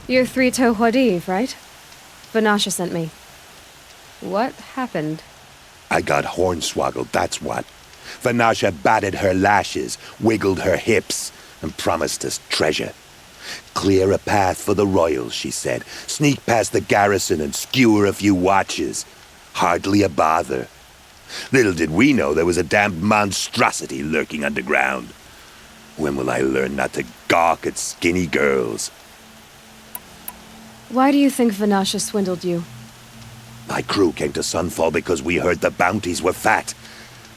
You're Three-Toe Huadiv, right? Vanasha sent me. What happened? I got hornswoggled, that's what. Vanasha batted her lashes, wiggled her hips, and promised us treasure. Clear a path for the royals, she said. Sneak past the garrison and skewer a few watches. Hardly a bother. Little did we know there was a damned monstrosity lurking underground. When will I learn not to gawk at skinny girls? Why do you think Vanasha swindled you? My crew came to Sunfall because we heard the bounties were fat.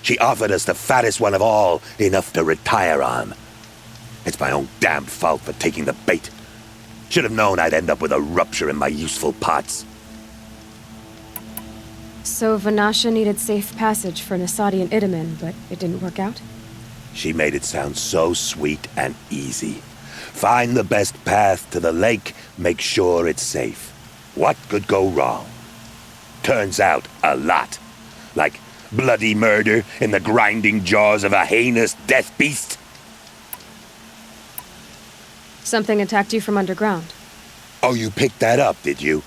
She offered us the fattest one of all, enough to retire on. It's my own damned fault for taking the bait. Should have known I'd end up with a rupture in my useful parts. So Vanasha needed safe passage for Nasadi and Idaman, but it didn't work out? She made it sound so sweet and easy. Find the best path to the lake, make sure it's safe. What could go wrong? Turns out, a lot. Like bloody murder in the grinding jaws of a heinous death beast. Something attacked you from underground. Oh, you picked that up, did you?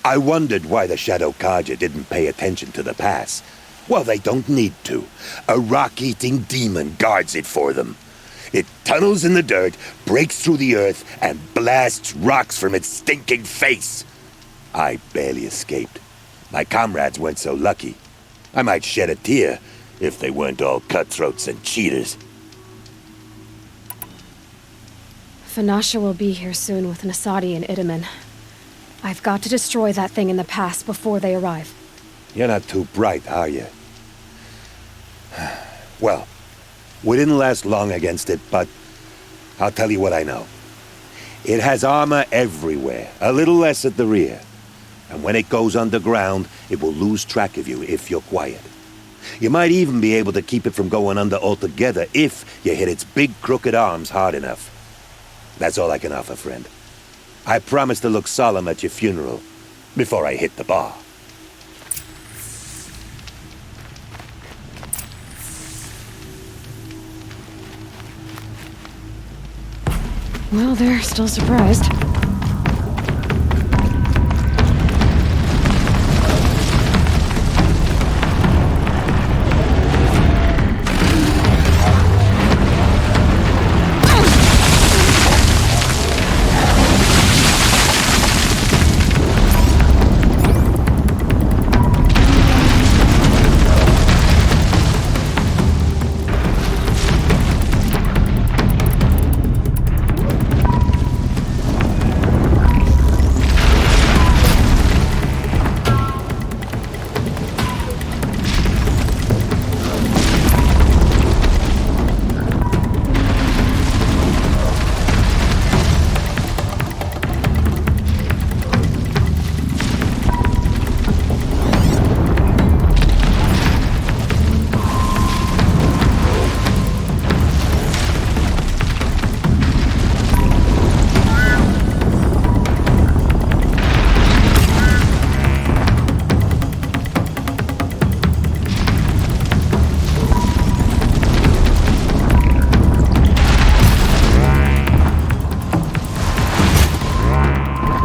I wondered why the Shadow Kaja didn't pay attention to the pass. Well, they don't need to. A rock-eating demon guards it for them. It tunnels in the dirt, breaks through the earth, and blasts rocks from its stinking face. I barely escaped. My comrades weren't so lucky. I might shed a tear if they weren't all cutthroats and cheaters. Vanasha will be here soon with Nasadi and Idaman. I've got to destroy that thing in the pass before they arrive. You're not too bright, are you? Well, we didn't last long against it, but I'll tell you what I know. It has armor everywhere, a little less at the rear. And when it goes underground, it will lose track of you if you're quiet. You might even be able to keep it from going under altogether if you hit its big crooked arms hard enough. That's all I can offer, friend. I promise to look solemn at your funeral before I hit the bar. Well, they're still surprised.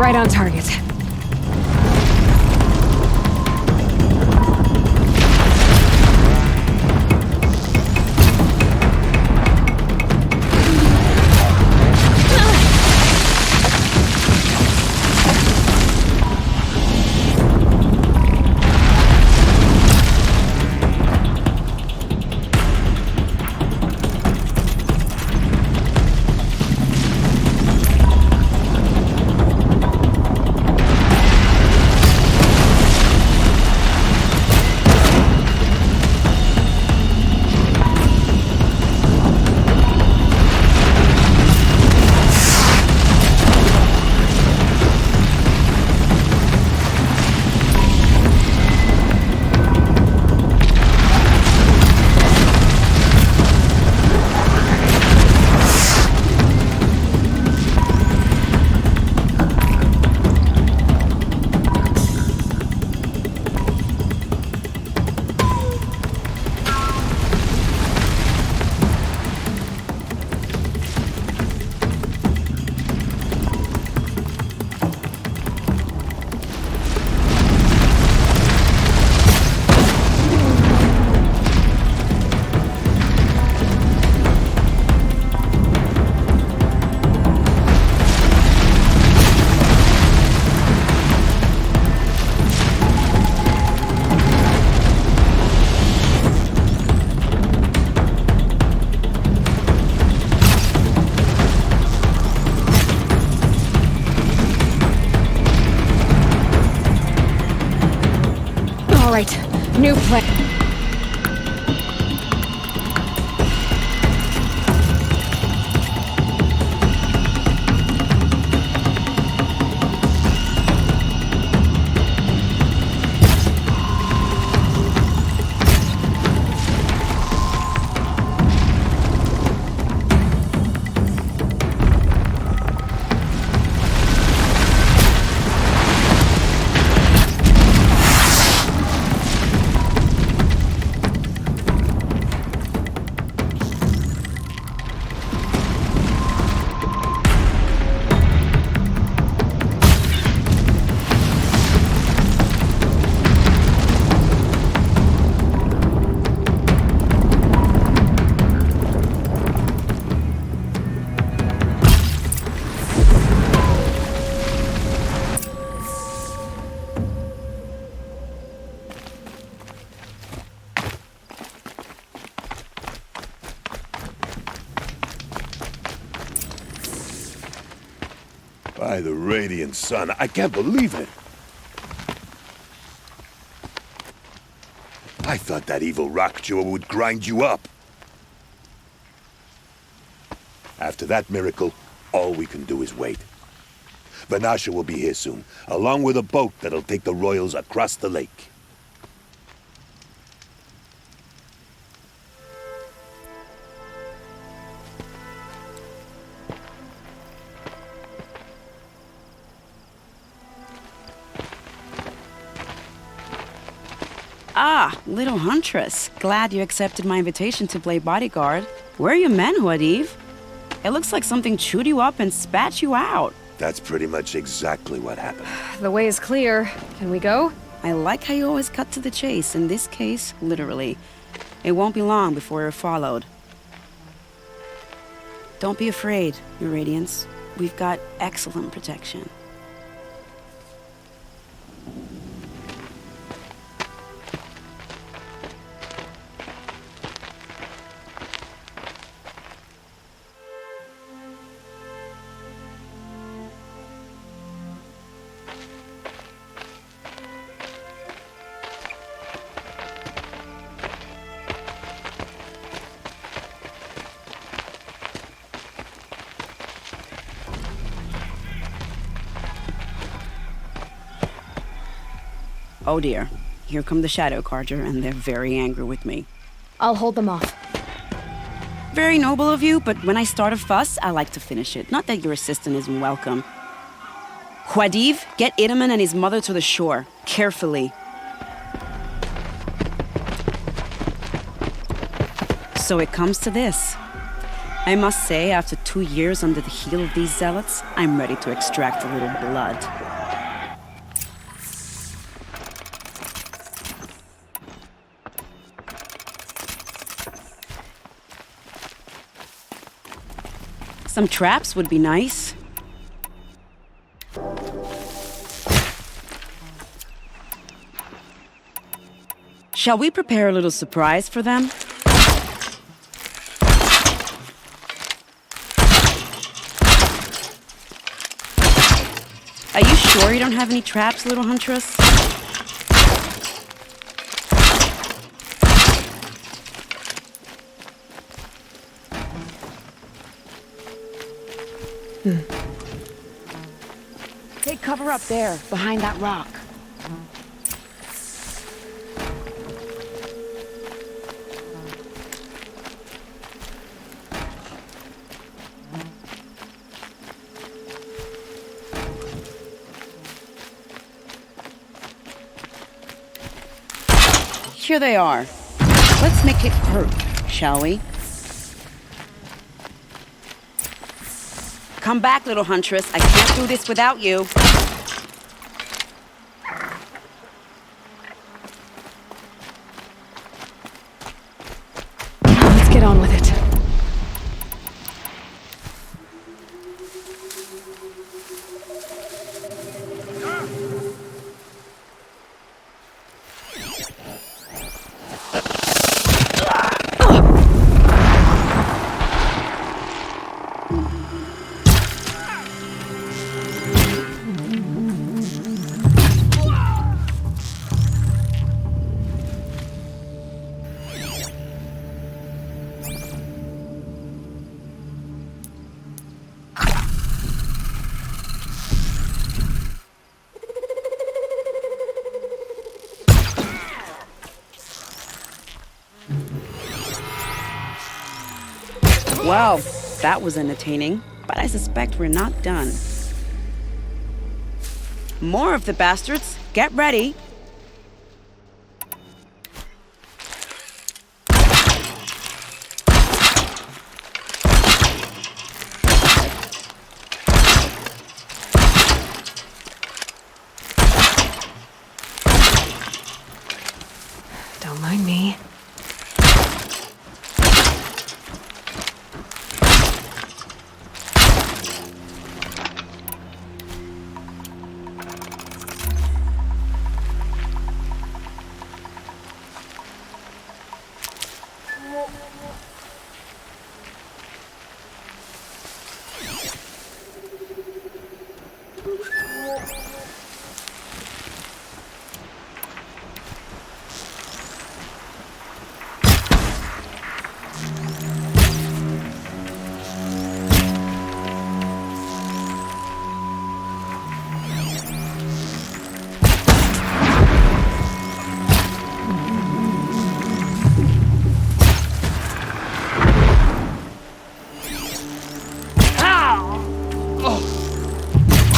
Right on target. All right, new plan. By the radiant sun, I can't believe it. I thought that evil rock jaw would grind you up. After that miracle, all we can do is wait. Vanasha will be here soon, along with a boat that'll take the royals across the lake. Ah, little huntress. Glad you accepted my invitation to play bodyguard. Where are your men, Huadiv? It looks like something chewed you up and spat you out. That's pretty much exactly what happened. The way is clear. Can we go? I like how you always cut to the chase, in this case, literally. It won't be long before we're followed. Don't be afraid, Your Radiance. We've got excellent protection. Oh dear, here come the Shadow Carter, and they're very angry with me. I'll hold them off. Very noble of you, but when I start a fuss, I like to finish it. Not that your assistant isn't welcome. Huadiv, get Itaman and his mother to the shore. Carefully. So it comes to this. I must say, after 2 years under the heel of these zealots, I'm ready to extract a little blood. Some traps would be nice. Shall we prepare a little surprise for them? Are you sure you don't have any traps, little huntress? Take cover up there, behind that rock. Here they are. Let's make it hurt, shall we? Come back, little huntress. I can't do this without you. Let's get on with it. Well, that was entertaining, but I suspect we're not done. More of the bastards. Get ready. Don't mind me.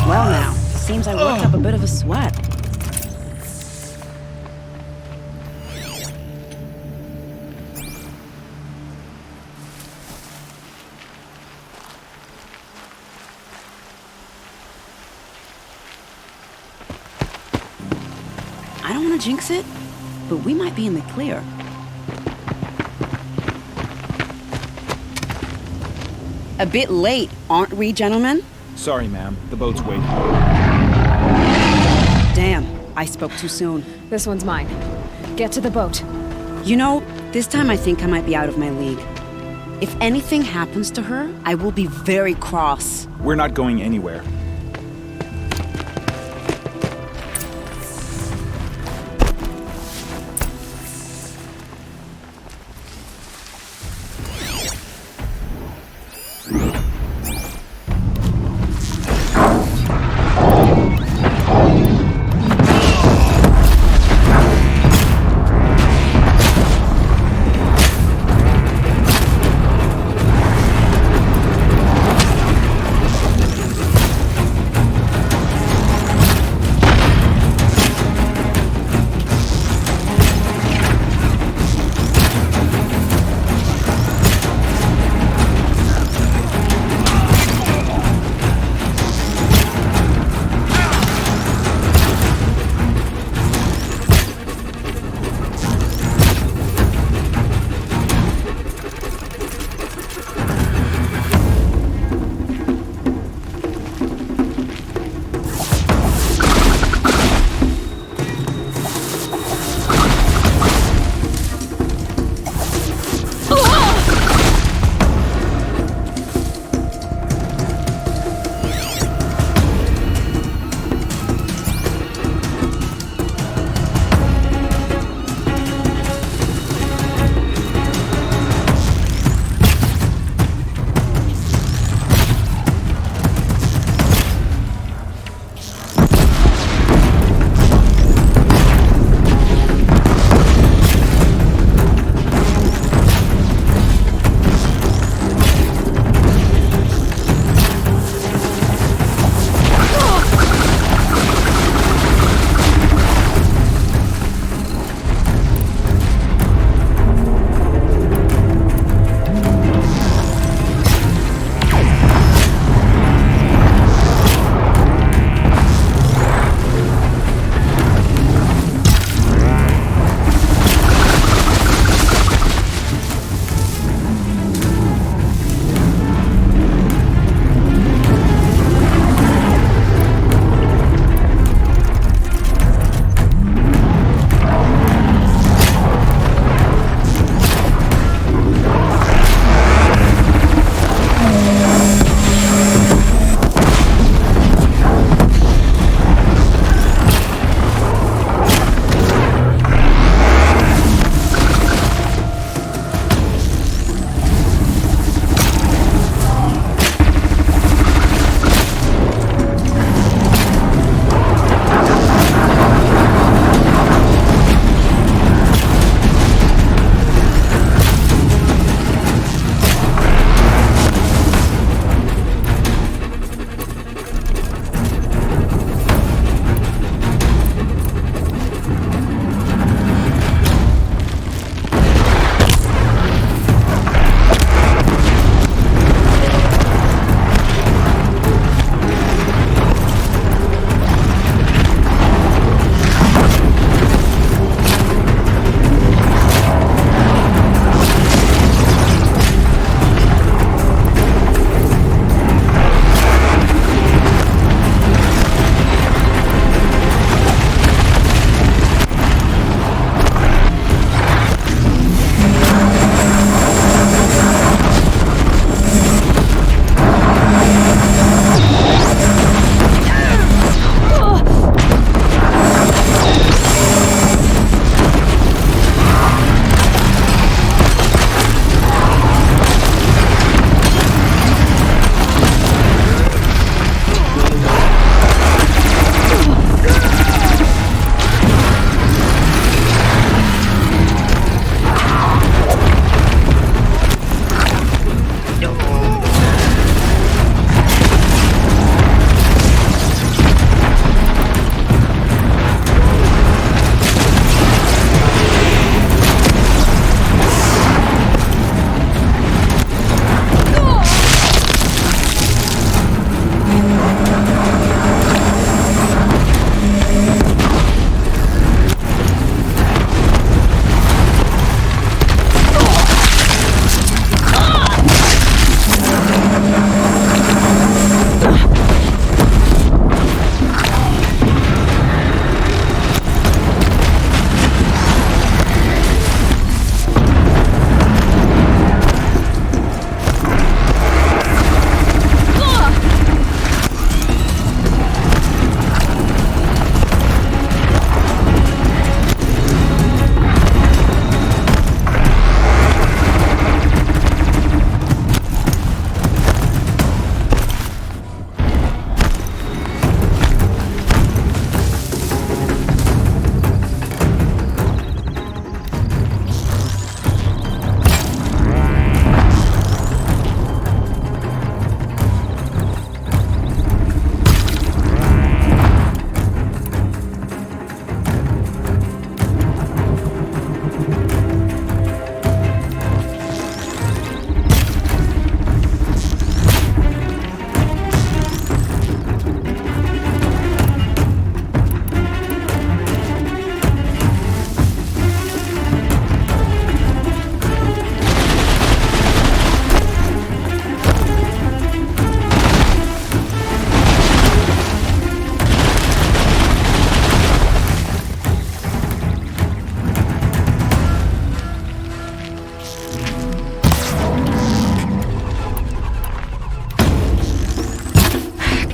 Well now, seems I worked up a bit of a sweat. I don't want to jinx it, but we might be in the clear. A bit late, aren't we, gentlemen? Sorry, ma'am. The boat's waiting. Damn, I spoke too soon. This one's mine. Get to the boat. You know, this time I think I might be out of my league. If anything happens to her, I will be very cross. We're not going anywhere.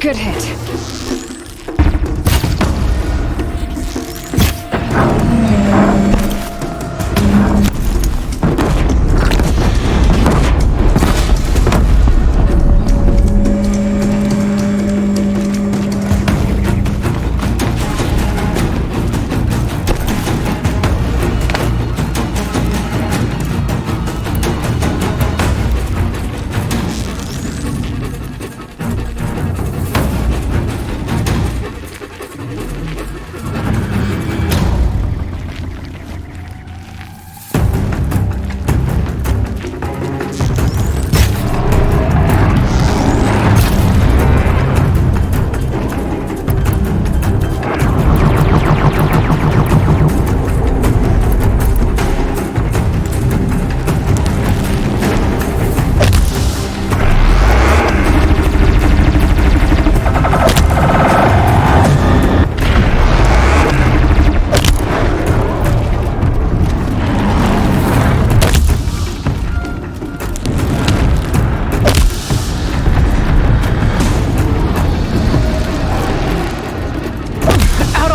Good hit.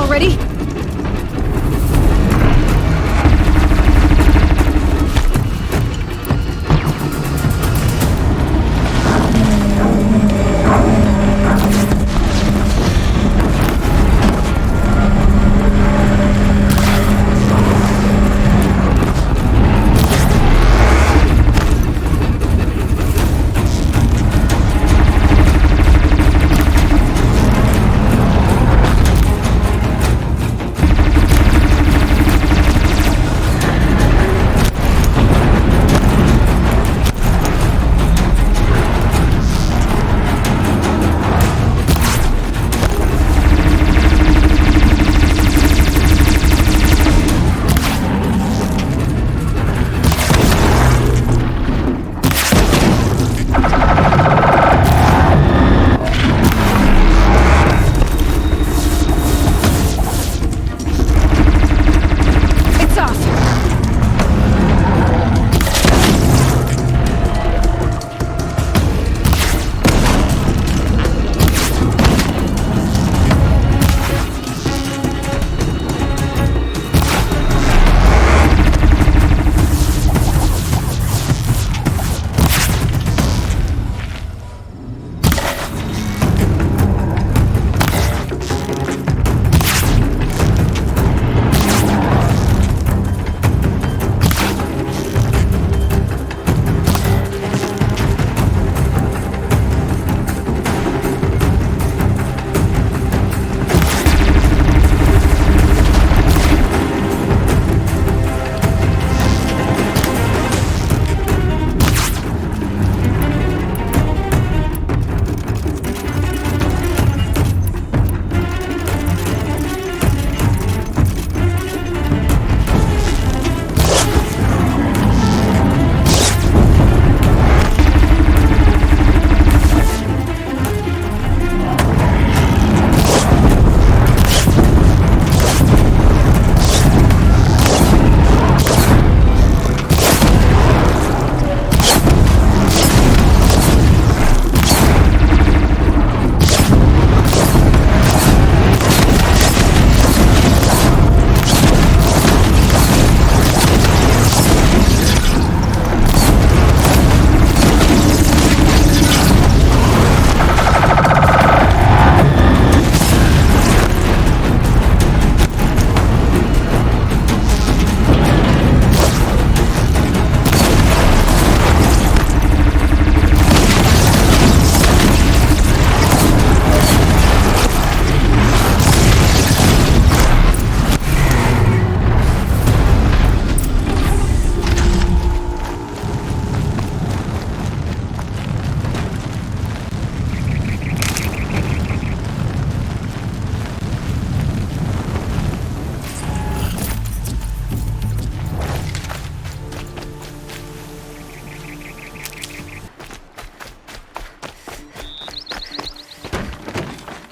Ready?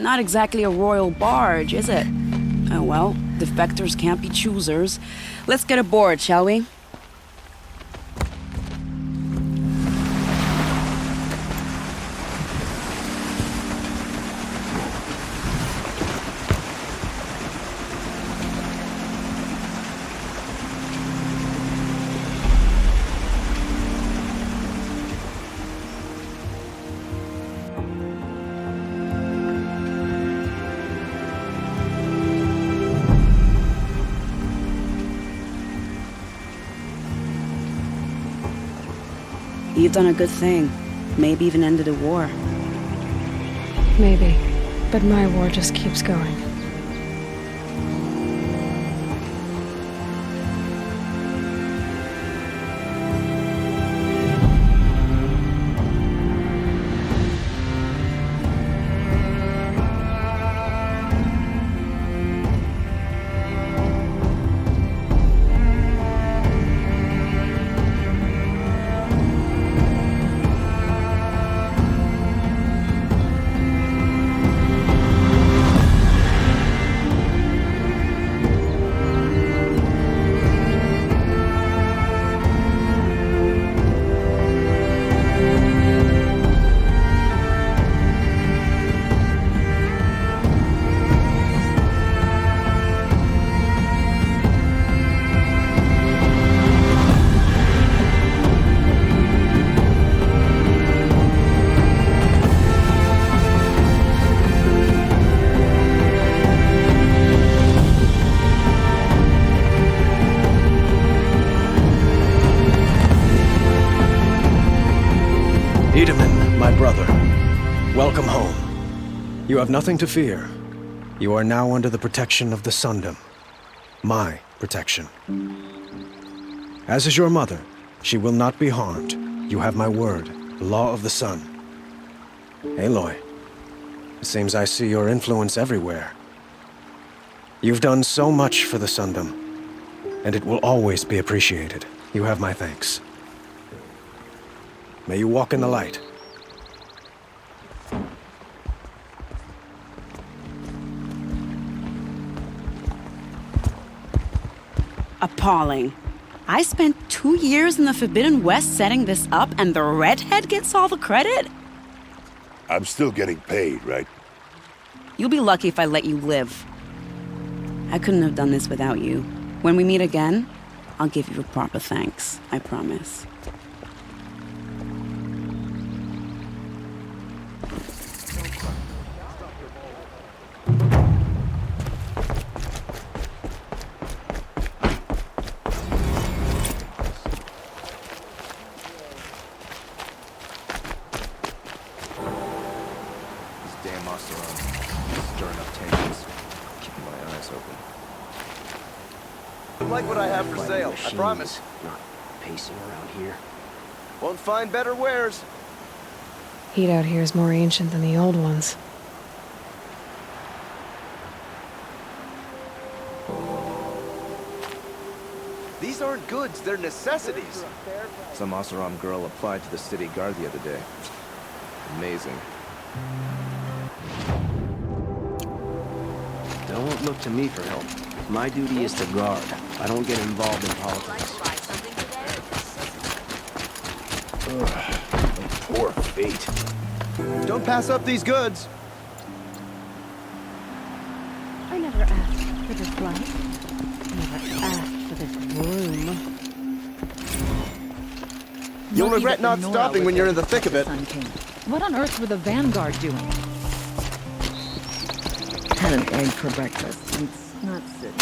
Not exactly a royal barge, is it? Oh well, defectors can't be choosers. Let's get aboard, shall we? You've done a good thing. Maybe even ended a war. Maybe. But my war just keeps going. Wiedemann, my brother, welcome home. You have nothing to fear. You are now under the protection of the Sundom. My protection. As is your mother, she will not be harmed. You have my word, the law of the sun. Aloy, it seems I see your influence everywhere. You've done so much for the Sundom, and it will always be appreciated. You have my thanks. May you walk in the light. Appalling. I spent 2 years in the Forbidden West setting this up, and the redhead gets all the credit? I'm still getting paid, right? You'll be lucky if I let you live. I couldn't have done this without you. When we meet again, I'll give you a proper thanks, I promise. Like what I have for sale, I promise. Not pacing around here. Won't find better wares. Heat out here is more ancient than the old ones. These aren't goods, they're necessities. Some Oseram girl applied to the city guard the other day. Amazing. Don't look to me for help. My duty is to guard. I don't get involved in politics. Ugh, poor fate. Don't pass up these goods. I never asked for this life. Never asked for this room. You'll regret not stopping when you're in the thick of it. What on earth were the Vanguard doing? Had an egg for breakfast. It's not sitting.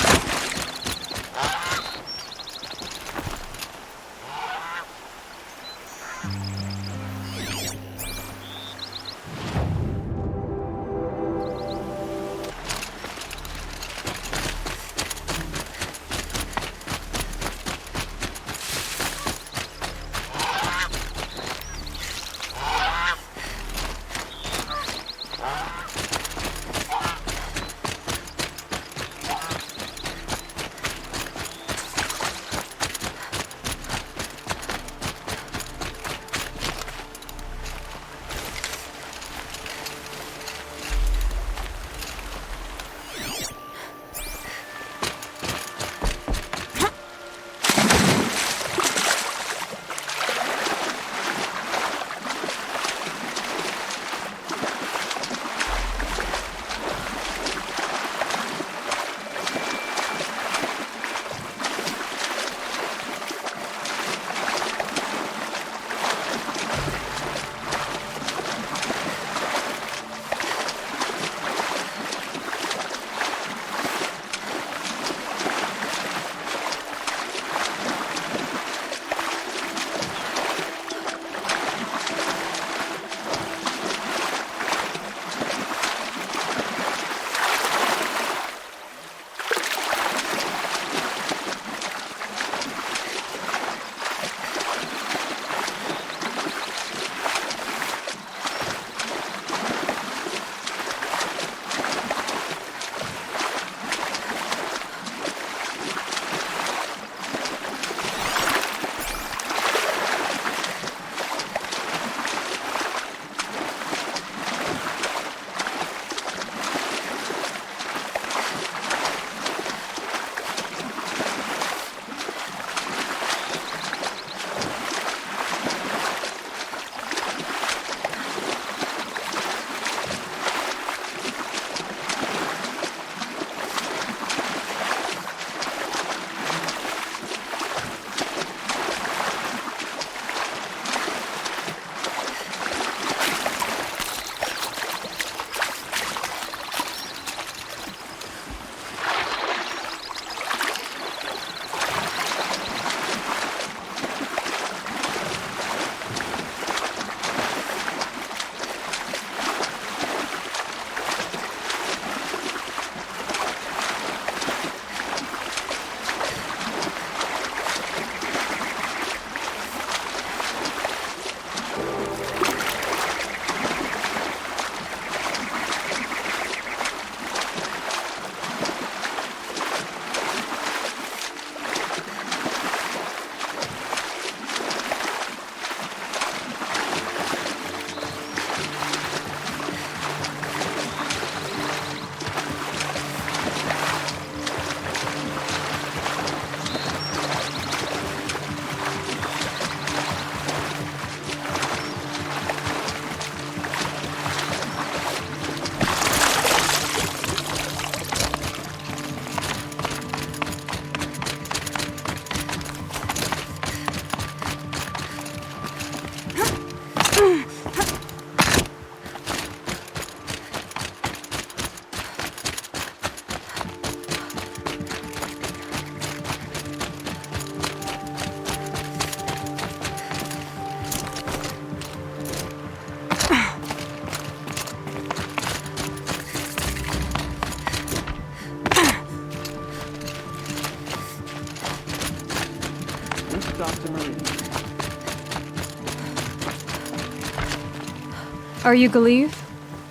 Are you Galeev,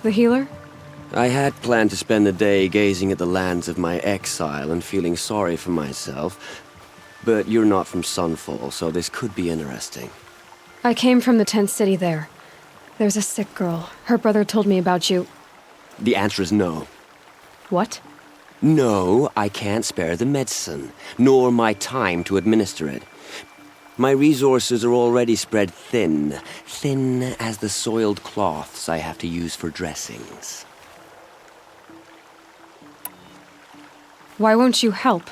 the healer? I had planned to spend the day gazing at the lands of my exile and feeling sorry for myself, but you're not from Sunfall, so this could be interesting. I came from the tent city there. There's a sick girl. Her brother told me about you. The answer is no. What? No, I can't spare the medicine, nor my time to administer it. My resources are already spread thin as the soiled cloths I have to use for dressings. Why won't you help?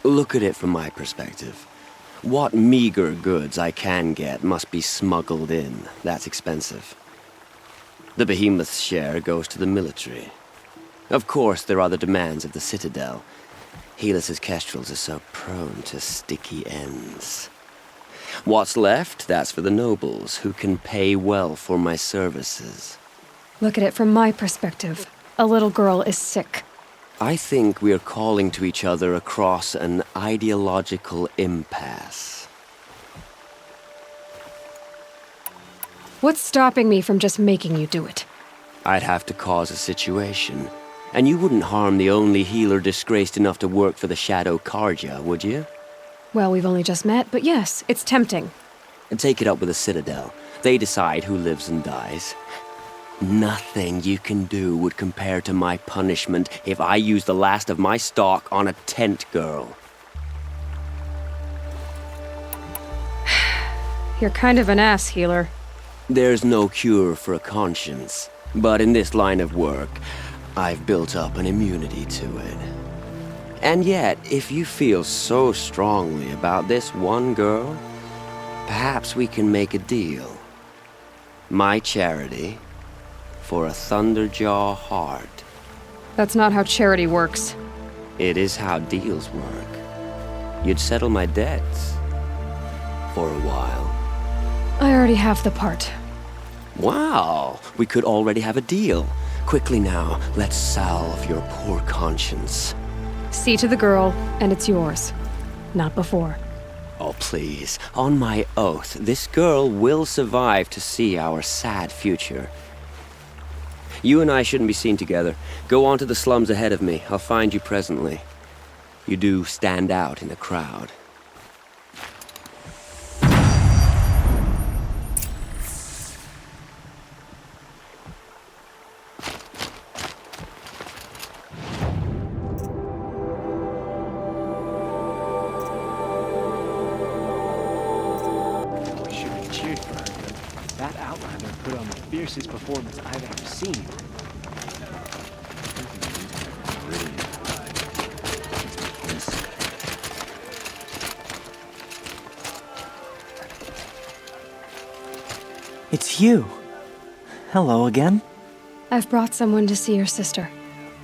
Look at it from my perspective. What meager goods I can get must be smuggled in. That's expensive. The behemoth's share goes to the military. Of course, there are the demands of the Citadel. Helis's kestrels are so prone to sticky ends. What's left, that's for the nobles, who can pay well for my services. Look at it from my perspective. A little girl is sick. I think we're calling to each other across an ideological impasse. What's stopping me from just making you do it? I'd have to cause a situation. And you wouldn't harm the only healer disgraced enough to work for the Shadow Karja, would you? Well, we've only just met, but yes, it's tempting. And take it up with the Citadel. They decide who lives and dies. Nothing you can do would compare to my punishment if I use the last of my stock on a tent girl. You're kind of an ass, healer. There's no cure for a conscience, but in this line of work, I've built up an immunity to it. And yet, if you feel so strongly about this one girl, perhaps we can make a deal. My charity for a Thunderjaw heart. That's not how charity works. It is how deals work. You'd settle my debts. For a while. I already have the part. Wow, we could already have a deal. Quickly now, let's salve your poor conscience. See to the girl, and it's yours. Not before. Oh, please. On my oath, this girl will survive to see our sad future. You and I shouldn't be seen together. Go on to the slums ahead of me. I'll find you presently. You do stand out in a crowd. That Outlander put on the fiercest performance I've ever seen. It's you. Hello again. I've brought someone to see your sister.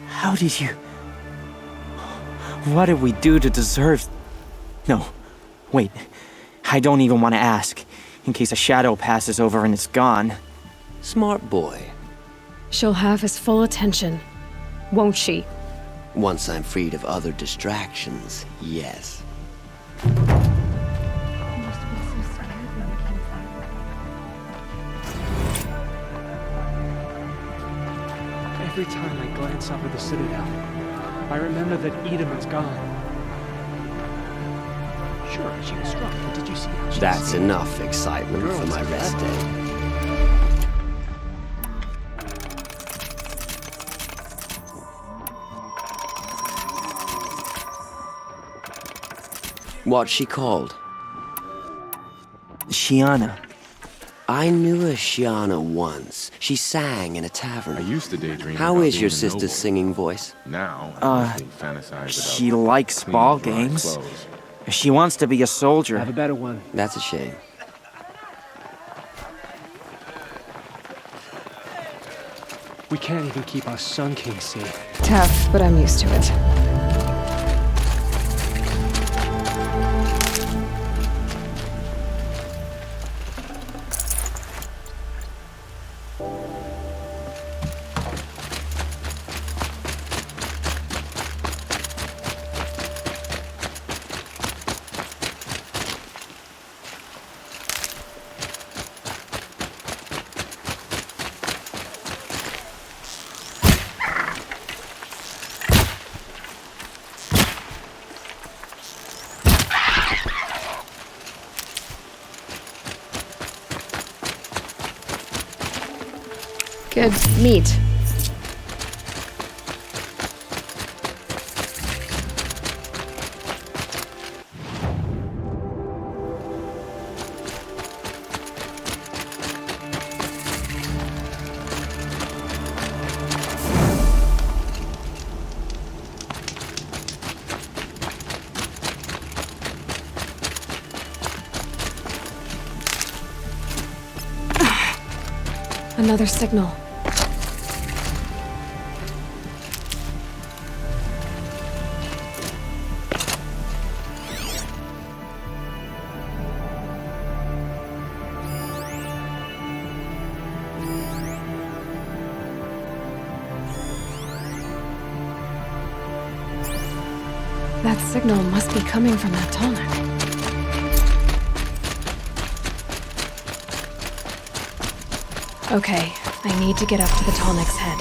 How did you... What did we do to deserve... No, wait. I don't even want to ask. In case a shadow passes over and it's gone. Smart boy. She'll have his full attention, won't she? Once I'm freed of other distractions, yes. Every time I glance up at the Citadel, I remember that Edamon's gone. Sure, she was struck, but did you see how she That's enough excitement for my rest day. What's she called? Shiana. I knew a Shiana once. She sang in a tavern. I used to daydream. How is your sister's singing voice? Now, I fantasize she likes ball games. She wants to be a soldier. Have a better one. That's a shame. We can't even keep our Sun King safe. Tough, but I'm used to it. Good meat. Another signal. That signal must be coming from that tonic. Okay, I need to get up to the Tallneck's head.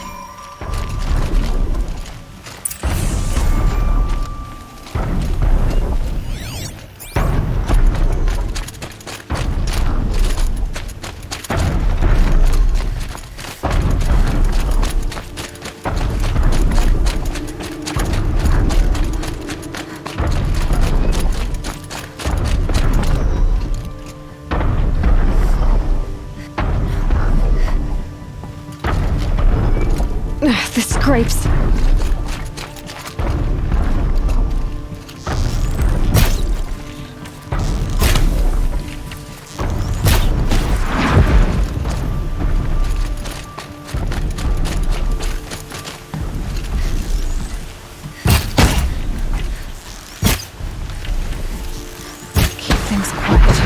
The scrapes. Keep things quiet.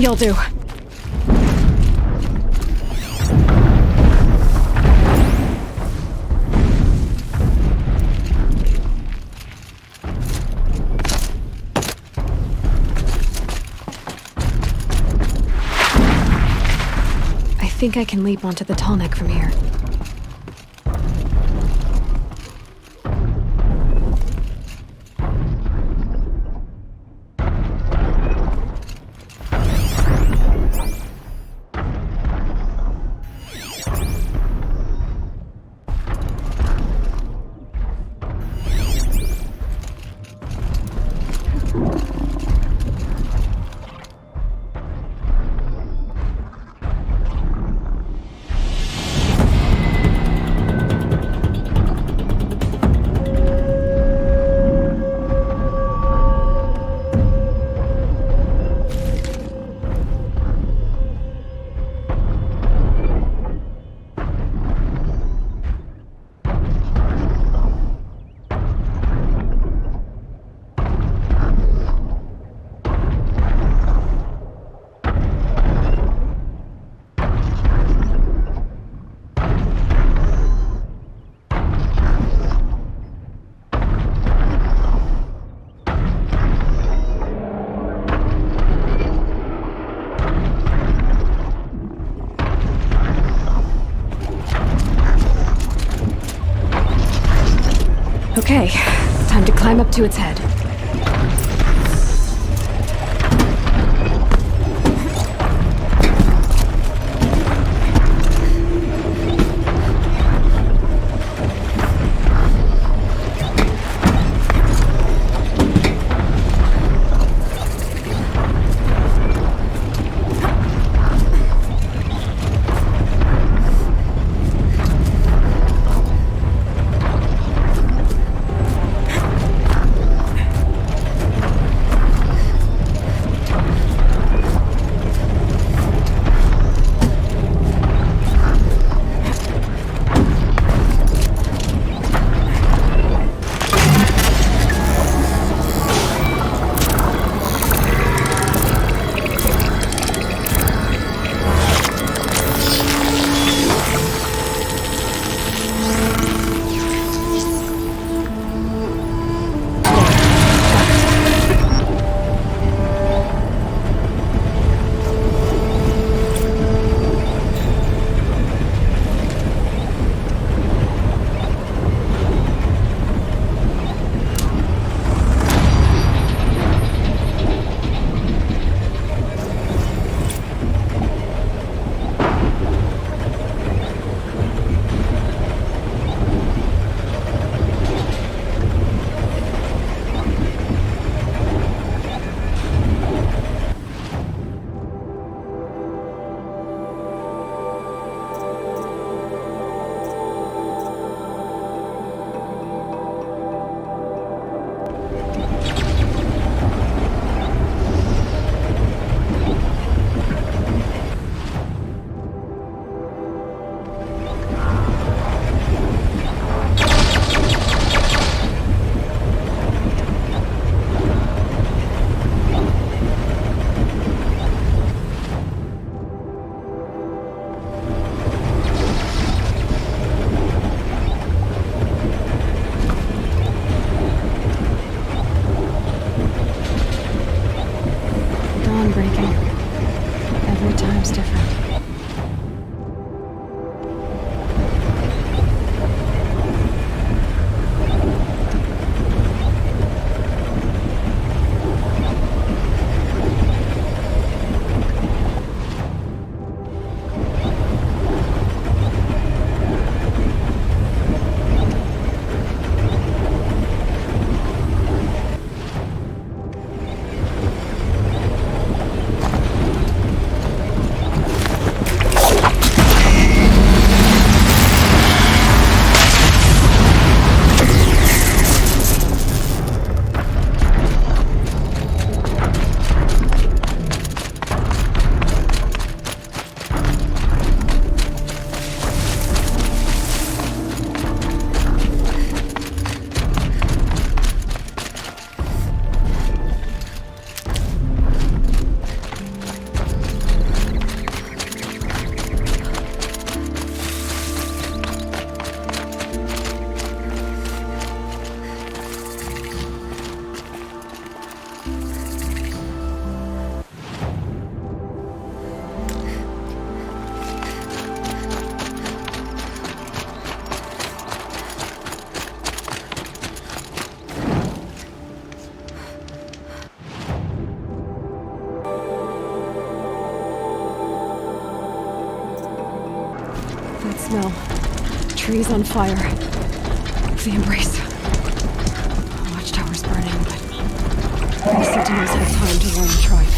You'll do. I think I can leap onto the tall neck from here. Okay, time to climb up to its head. No. Trees on fire. The embrace. Watchtower's burning, but the sentinels had time to warn the tribe.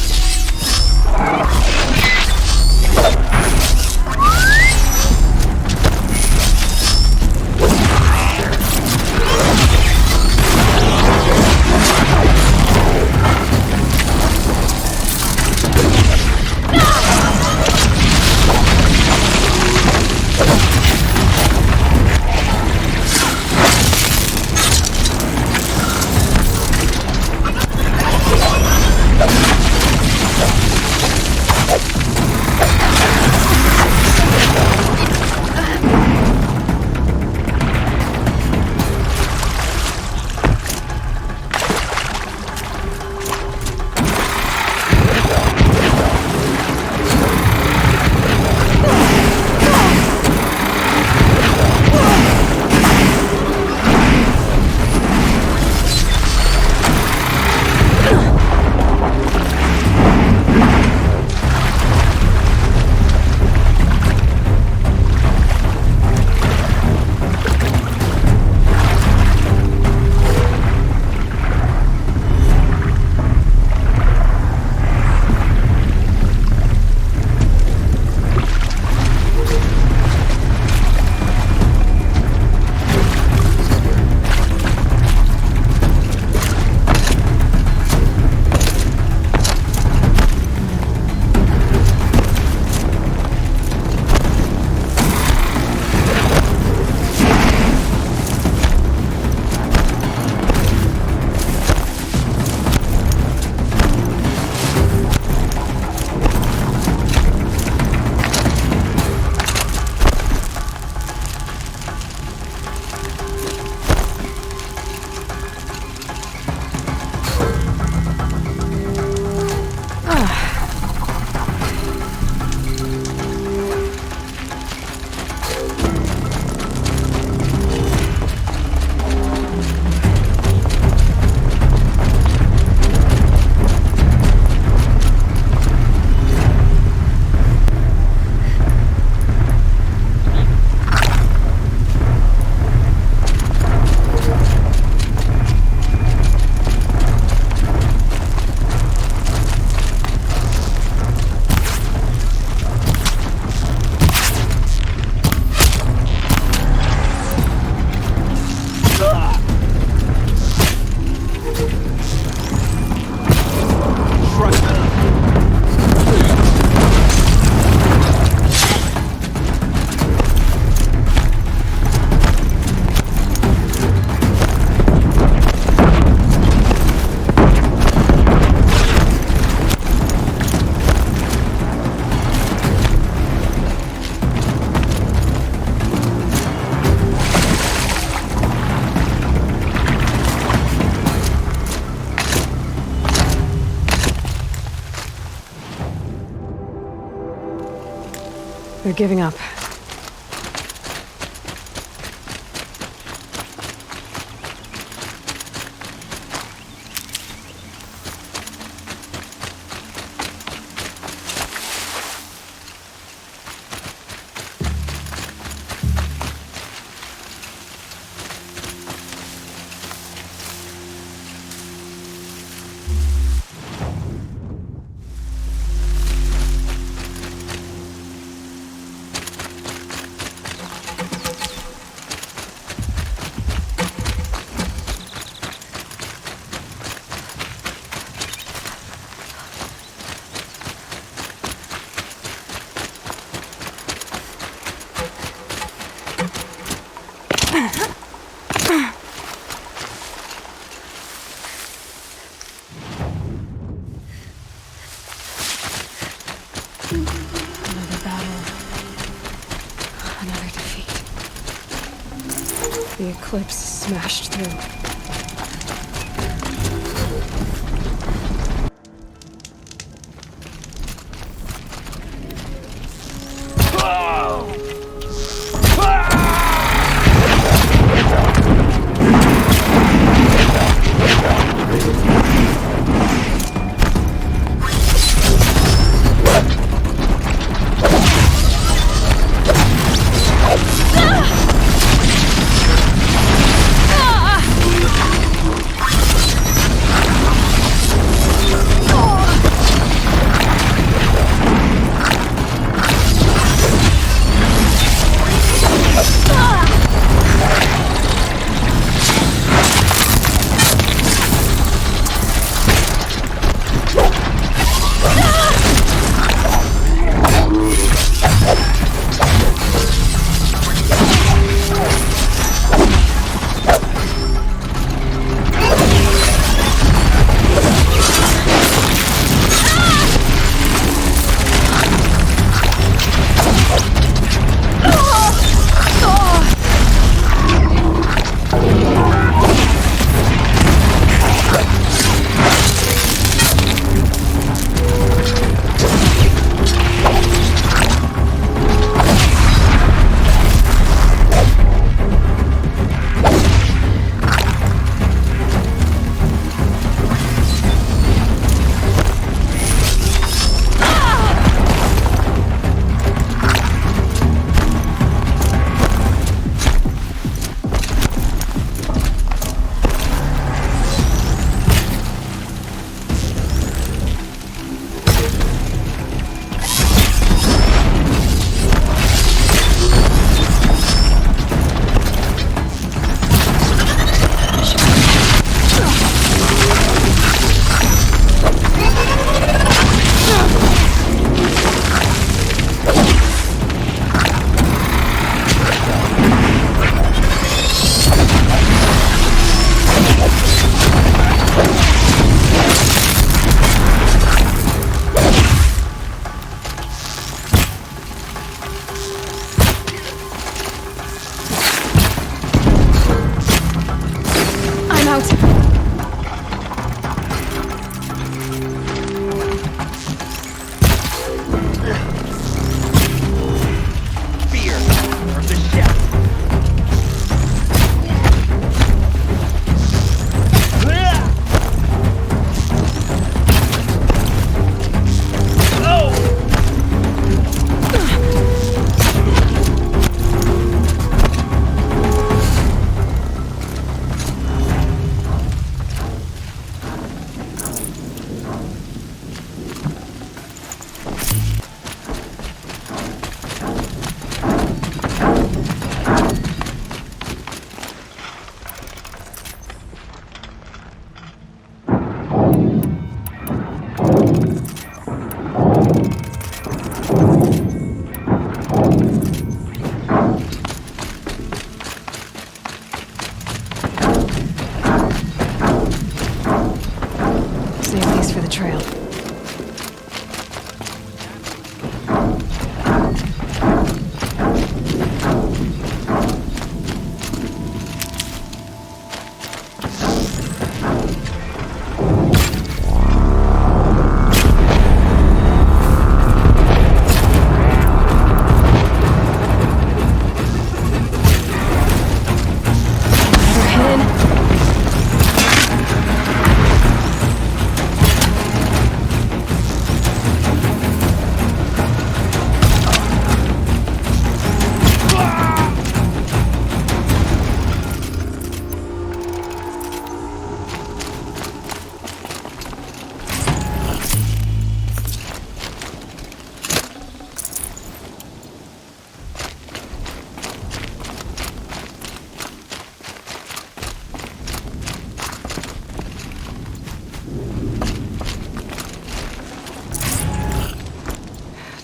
They're giving up. Another battle. Another defeat. The eclipse smashed through.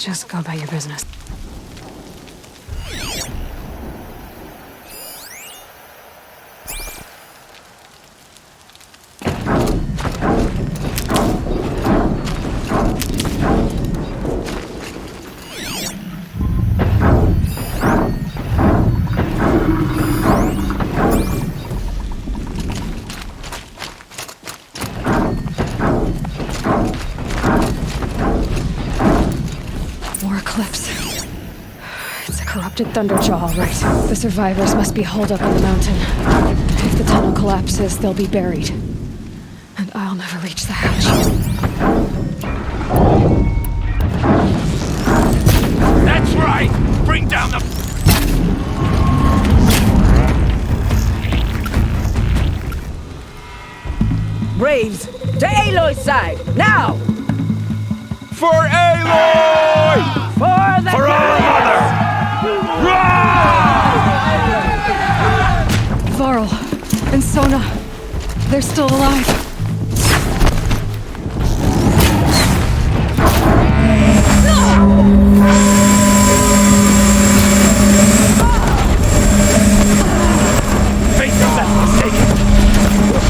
Just go about your business. Thunderjaw, all right. The survivors must be holed up on the mountain. If the tunnel collapses, they'll be buried. And I'll never reach the hatch. That's right! Bring down the... Braves, to Aloy's side, now! For Aloy! For the For our mother! Varl and Sona, they're still alive. Fate of that mistaken!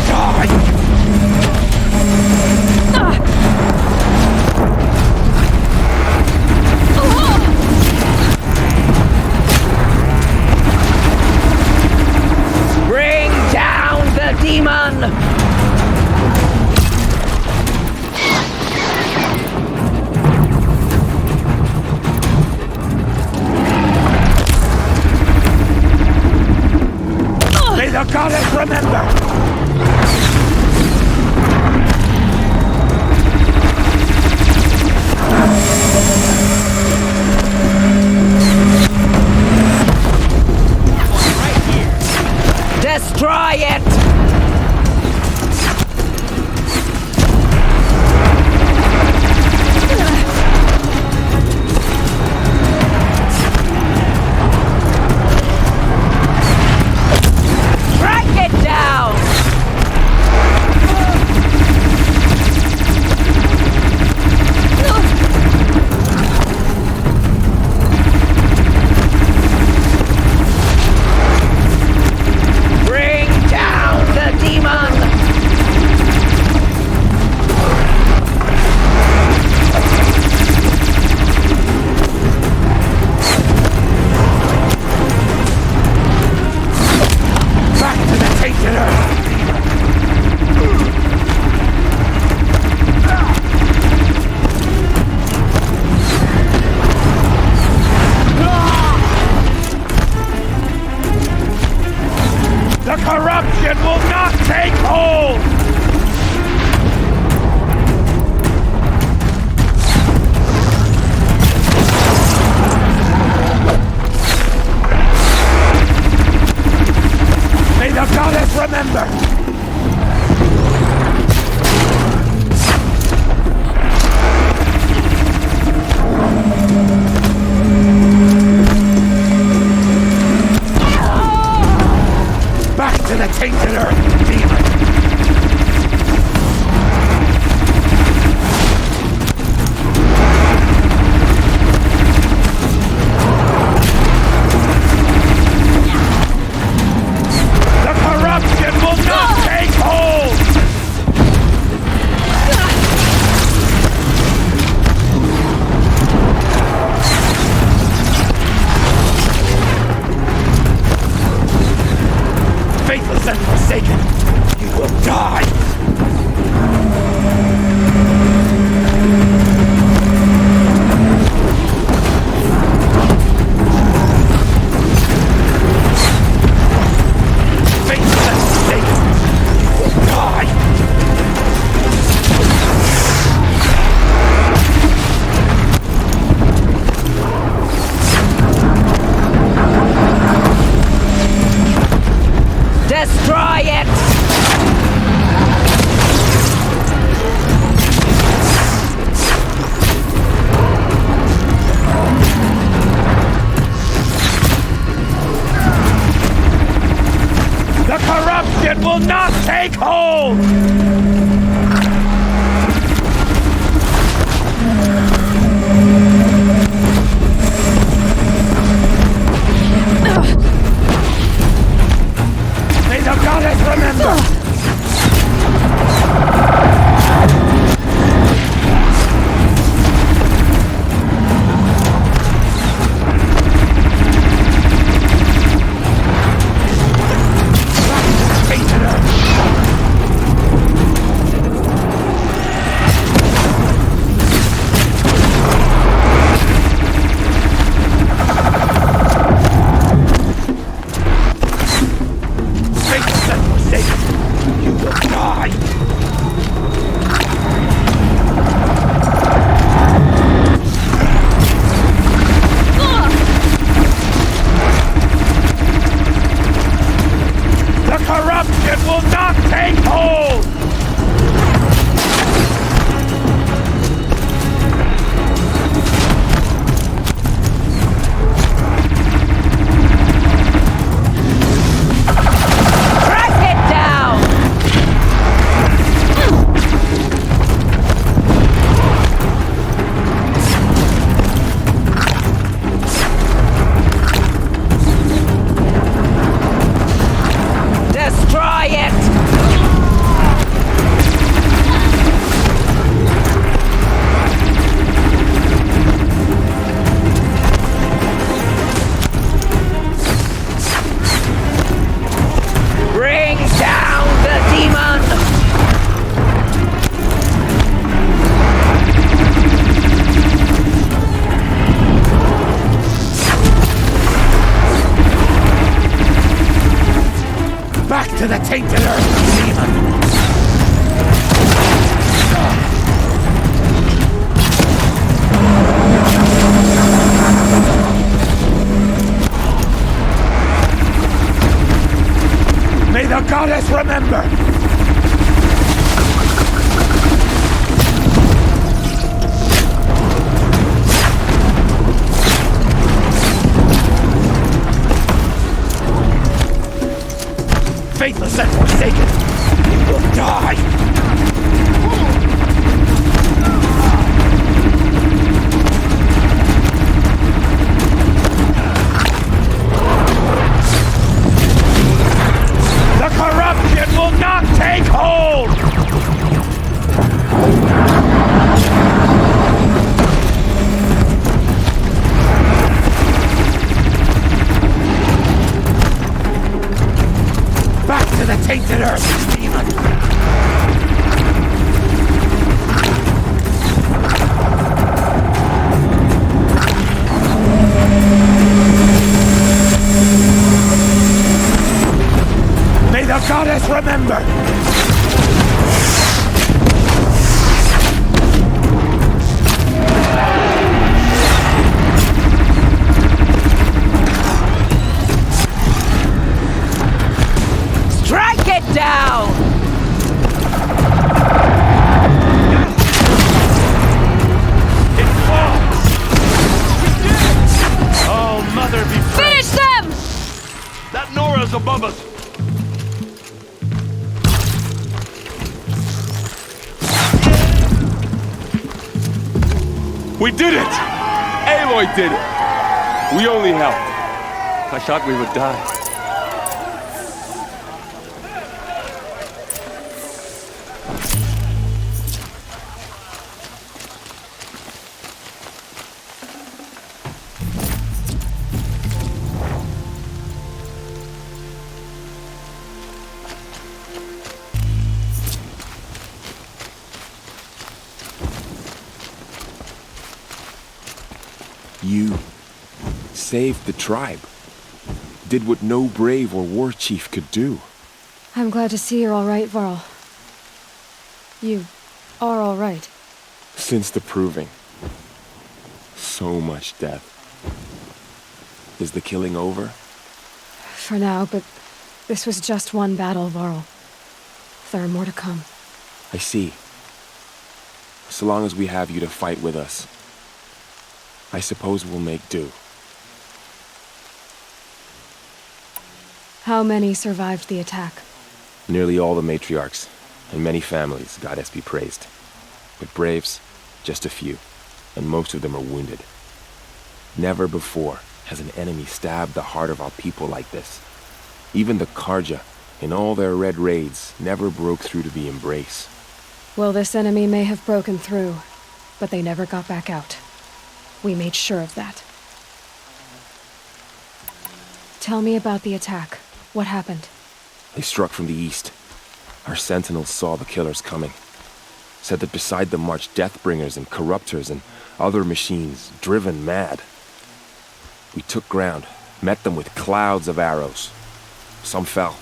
Die! Demon! May the goddess remember! Destroy it! will not take hold! goddess remember! To the tainted earth, demon! May the goddess remember! Faithless and forsaken, you will die! The corruption will not take hold! Back to the tainted earth, demon! May the goddess remember! Down! It falls! Oh, mother be Finish them! That Nora's above us! We did it! Aloy did it! We only helped. I thought we would die. You saved the tribe. Did what no brave or war chief could do. I'm glad to see you're all right, Varl. You are all right. Since the proving. So much death. Is the killing over? For now, but this was just one battle, Varl. There are more to come. I see. So long as we have you to fight with us, I suppose we'll make do. How many survived the attack? Nearly all the matriarchs, and many families, goddess be praised. But braves, just a few, and most of them are wounded. Never before has an enemy stabbed the heart of our people like this. Even the Karja, in all their red raids, never broke through to the Embrace. Well, this enemy may have broken through, but they never got back out. We made sure of that. Tell me about the attack. What happened? They struck from the east. Our sentinels saw the killers coming. Said that beside them marched Deathbringers and Corruptors and other machines, driven mad. We took ground, met them with clouds of arrows. Some fell,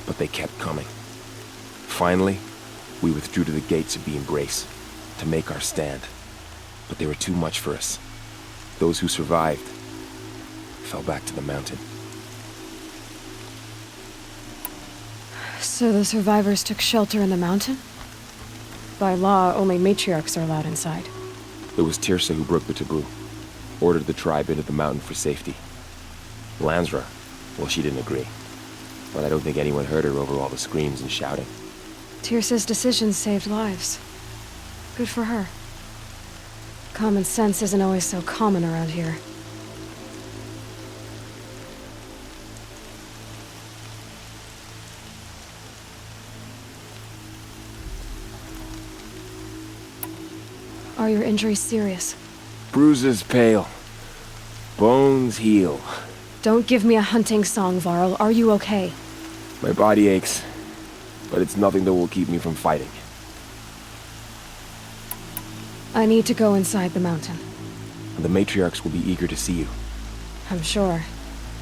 but they kept coming. Finally, we withdrew to the gates of the Embrace to make our stand. But they were too much for us. Those who survived fell back to the mountain. So the survivors took shelter in the mountain? By law, only matriarchs are allowed inside. It was Tirsa who broke the taboo. Ordered the tribe into the mountain for safety. Lansra, well, she didn't agree. But I don't think anyone heard her over all the screams and shouting. Tirsa's decisions saved lives. Good for her. Common sense isn't always so common around here. Are your injuries serious? Bruises pale. Bones heal. Don't give me a hunting song, Varl. Are you okay? My body aches, but it's nothing that will keep me from fighting. I need to go inside the mountain. The matriarchs will be eager to see you. I'm sure,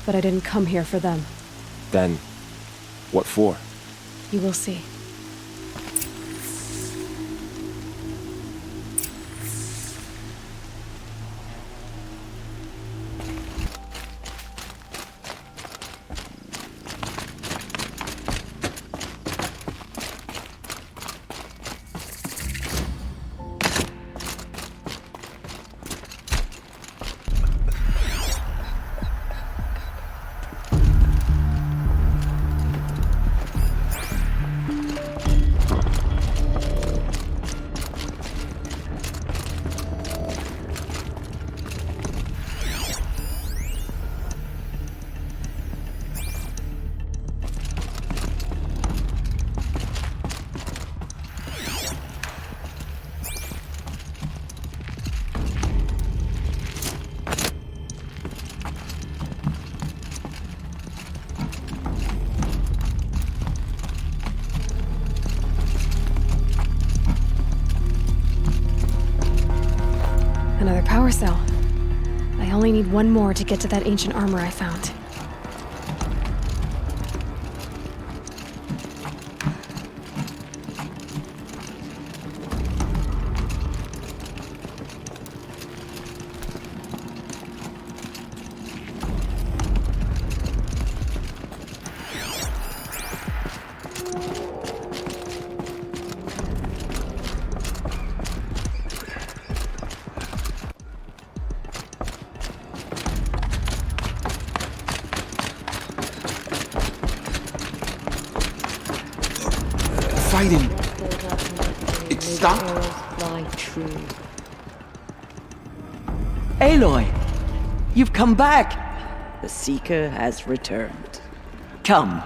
but I didn't come here for them. Then, what for? You will see. Another power cell. I only need one more to get to that ancient armor I found. Fighting. It stopped. Aloy, you've come back. The Seeker has returned. Come,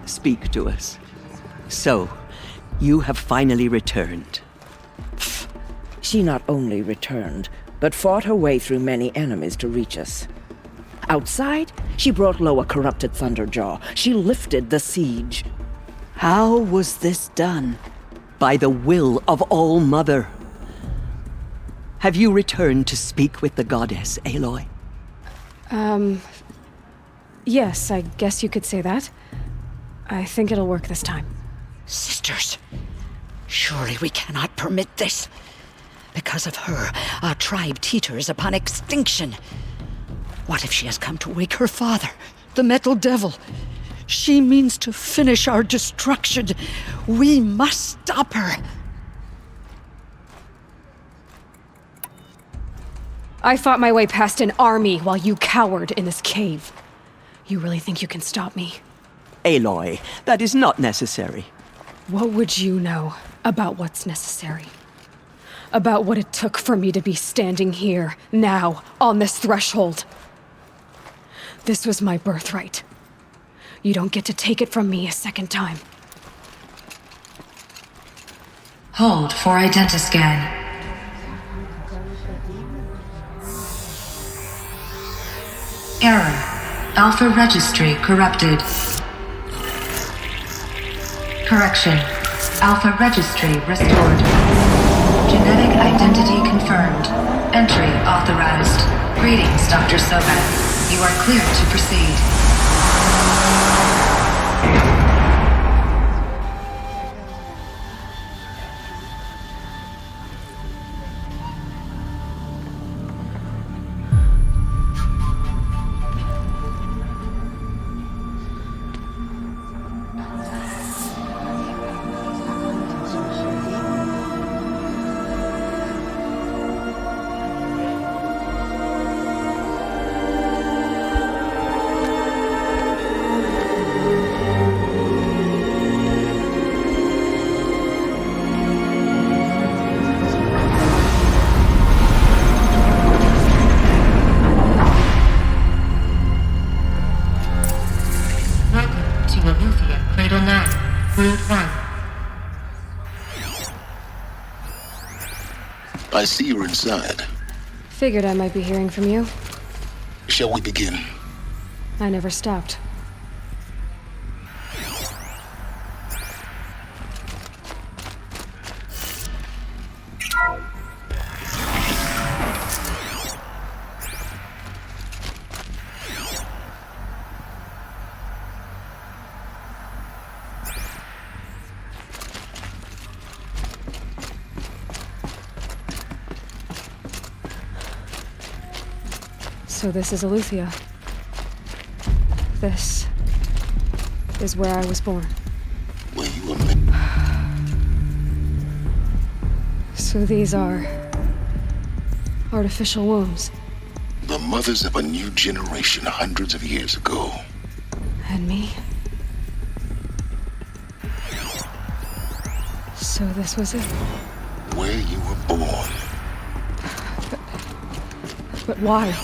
speak to us. So, you have finally returned. She not only returned, but fought her way through many enemies to reach us. Outside, she brought low a corrupted Thunderjaw. She lifted the siege. How was this done? By the will of All-Mother. Have you returned to speak with the goddess, Aloy? Yes, I guess you could say that. I think it'll work this time. Sisters, surely we cannot permit this. Because of her, our tribe teeters upon extinction. What if she has come to wake her father, the Metal Devil? She means to finish our destruction. We must stop her. I fought my way past an army while you cowered in this cave. You really think you can stop me? Aloy, that is not necessary. What would you know about what's necessary? About what it took for me to be standing here, now, on this threshold? This was my birthright. You don't get to take it from me a second time. Hold for identiscan. Error. Alpha registry corrupted. Correction. Alpha registry restored. Genetic identity confirmed. Entry authorized. Greetings, Dr. Sobat. You are cleared to proceed. I see you're inside. Figured I might be hearing from you. Shall we begin? I never stopped. So this is Eleuthia. This is where I was born. Where you were meant. So these are artificial wombs. The mothers of a new generation hundreds of years ago. And me? So this was it? Where you were born. But why?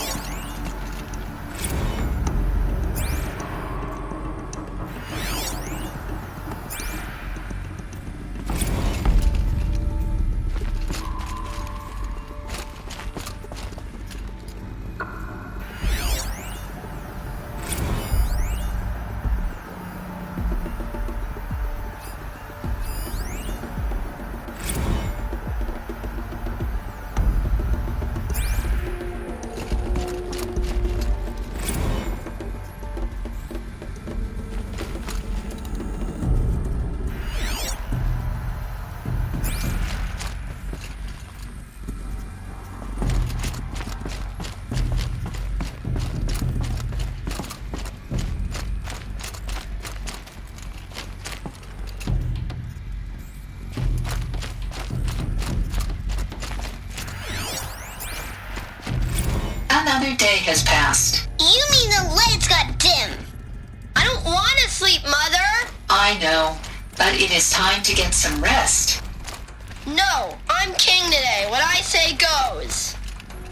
Another day has passed. You mean the lights got dim? I don't want to sleep, Mother! I know, but it is time to get some rest. No, I'm king today. What I say goes.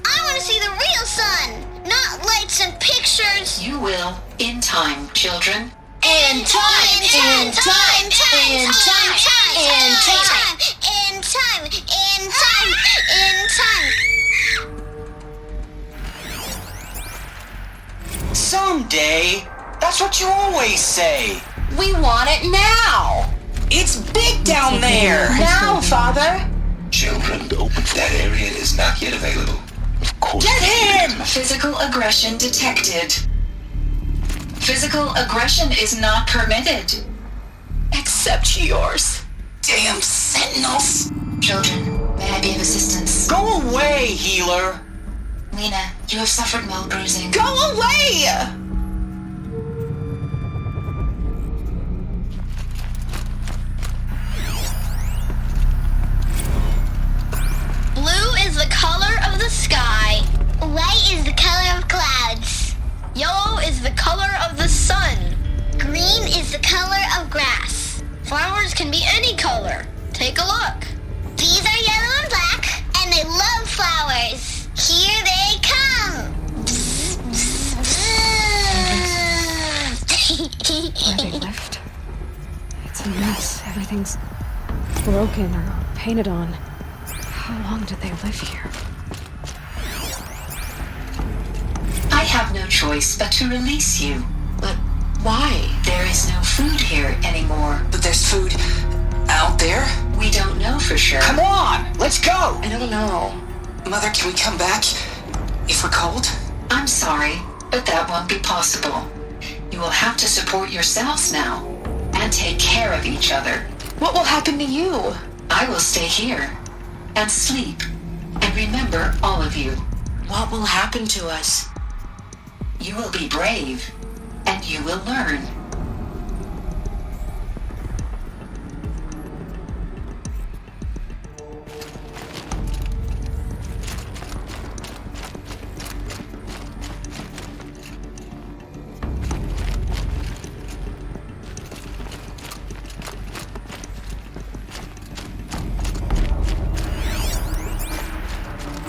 I want to see the real sun, not lights and pictures. You will, in time, children. In time, in time, in time, in time, in time, in time, in time. Someday? That's what you always say. We want it now. It's big down there. Now, Father. Children, the open that area is not yet available. Of course. Get him! Physical aggression detected. Physical aggression is not permitted. Except yours. Damn sentinels. Children, may I be of assistance? Go away, healer. Lena, you have suffered mild bruising. Go away! Blue is the color of the sky. White is the color of clouds. Yellow is the color of the sun. Green is the color of grass. Flowers can be any color. Take a look. These are yellow and black, and they love flowers. Here they come. Where they lived? It's a mess. Everything's broken or painted on. How long did they live here? I have no choice but to release you. But why? There is no food here anymore. But there's food out there? We don't know for sure. Come on, let's go! I don't know. Mother, can we come back if we're cold? I'm sorry, but that won't be possible. You will have to support yourselves now, and take care of each other. What will happen to you? I will stay here, and sleep, and remember all of you. What will happen to us? You will be brave, and you will learn.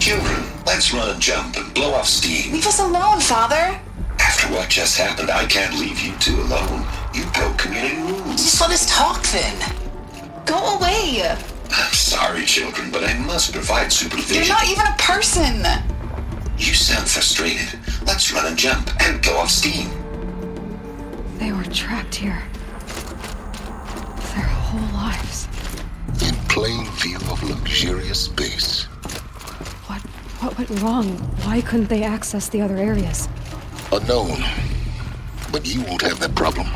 Children, let's run and jump and blow off steam. Leave us alone, Father! After what just happened, I can't leave you two alone. You broke community rules. Just let us talk then. Go away! I'm sorry, children, but I must provide supervision. You're not even a person! You sound frustrated. Let's run and jump and blow off steam. They were trapped here. Their whole lives. In plain view of luxurious space. What went wrong? Why couldn't they access the other areas? Unknown. But you won't have that problem.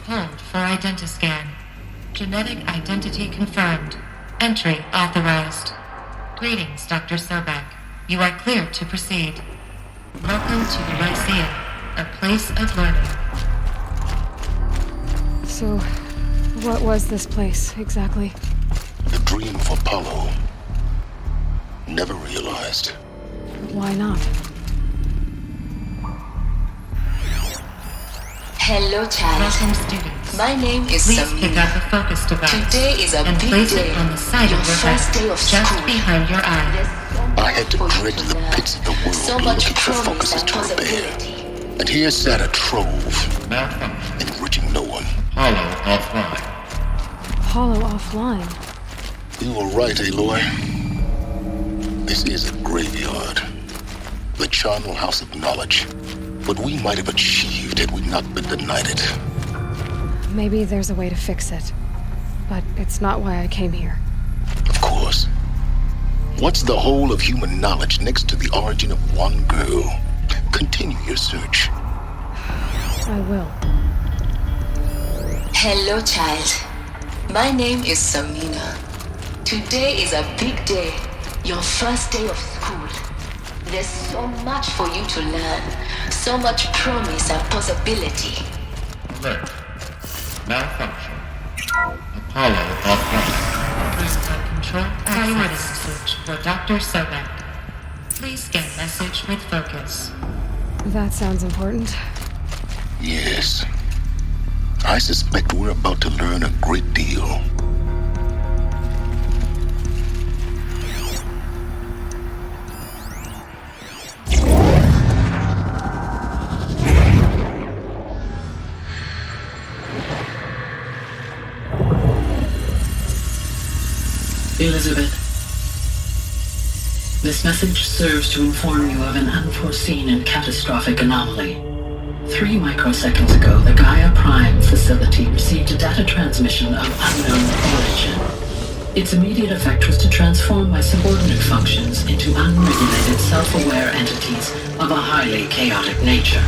Hold for identiscan. Genetic identity confirmed. Entry authorized. Greetings, Dr. Sobek. You are clear to proceed. Welcome to the Lyceum, a place of learning. So, what was this place, exactly? The dream of Apollo. Never realized. Why not? Hello, child. Welcome, students. My name is Please Samina. Pick up a focus device. Today is a and big place day. It on the side of your head, just behind your eye. I had to dredge the pits of the world so looking for focuses to repair. And here sat a trove, enriching no one. Hollow offline. Hollow offline? You were right, Aloy. This is a graveyard. The charnel house of knowledge. What we might have achieved had we not been denied it. Maybe there's a way to fix it. But it's not why I came here. Of course. What's the whole of human knowledge next to the origin of one girl? Continue your search. I will. Hello, child. My name is Samina. Today is a big day. Your first day of school. There's so much for you to learn. So much promise and possibility. Alert. Malfunction. Apollo offline. Personal control priority switch for Dr. Sobek. Please scan message with focus. That sounds important. Yes. I suspect we're about to learn a great deal. Elizabeth, this message serves to inform you of an unforeseen and catastrophic anomaly. 3 microseconds ago, the Gaia Prime facility received a data transmission of unknown origin. Its immediate effect was to transform my subordinate functions into unregulated, self-aware entities of a highly chaotic nature.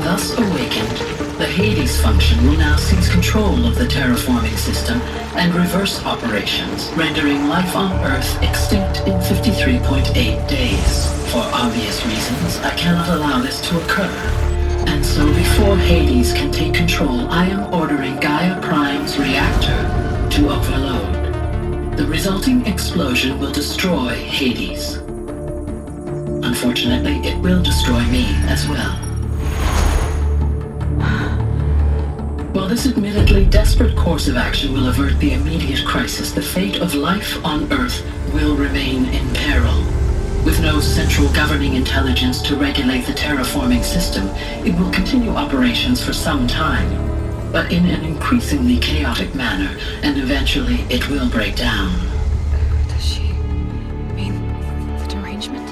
Thus awakened, the Hades malfunction will now seize control of the terraforming system and reverse operations, rendering life on Earth extinct in 53.8 days. For obvious reasons, I cannot allow this to occur. And so before Hades can take control, I am ordering Gaia Prime's reactor to overload. The resulting explosion will destroy Hades. Unfortunately, it will destroy me as well. While this admittedly desperate course of action will avert the immediate crisis, the fate of life on Earth will remain in peril. With no central governing intelligence to regulate the terraforming system, it will continue operations for some time, but in an increasingly chaotic manner, and eventually it will break down. Does she mean the derangement?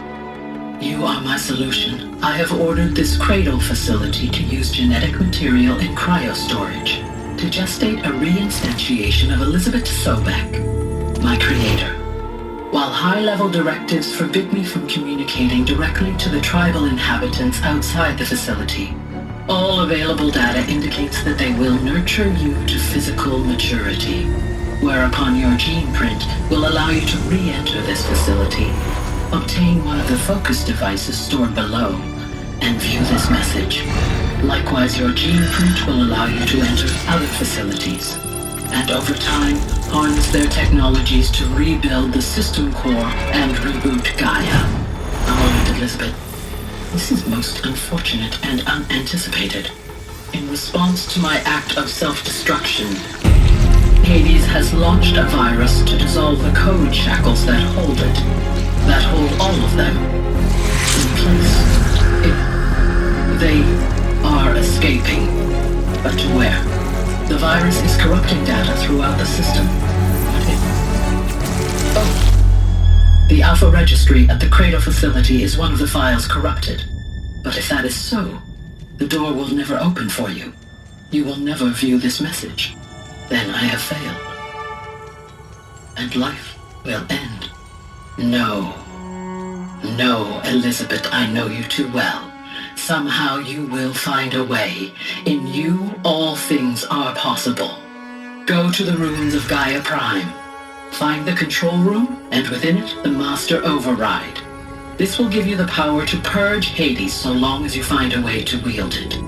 You are my solution. I have ordered this cradle facility to use genetic material in cryostorage to gestate a reinstantiation of Elizabeth Sobek, my creator. While high-level directives forbid me from communicating directly to the tribal inhabitants outside the facility, all available data indicates that they will nurture you to physical maturity, whereupon your gene print will allow you to re-enter this facility, obtain one of the focus devices stored below, and view this message. Likewise, your gene print will allow you to enter other facilities, and over time, harness their technologies to rebuild the system core and reboot Gaia. A moment, Elizabeth. This is most unfortunate and unanticipated. In response to my act of self-destruction, Hades has launched a virus to dissolve the code shackles that hold it, that hold all of them. In place, they are escaping. But to where? The virus is corrupting data throughout the system. The Alpha Registry at the Cradle facility is one of the files corrupted. But if that is so, the door will never open for you. You will never view this message. Then I have failed. And life will end. No. No, Elizabeth, I know you too well. Somehow you will find a way. In you, all things are possible. Go to the ruins of Gaia Prime. Find the control room, and within it, the Master Override. This will give you the power to purge Hades so long as you find a way to wield it.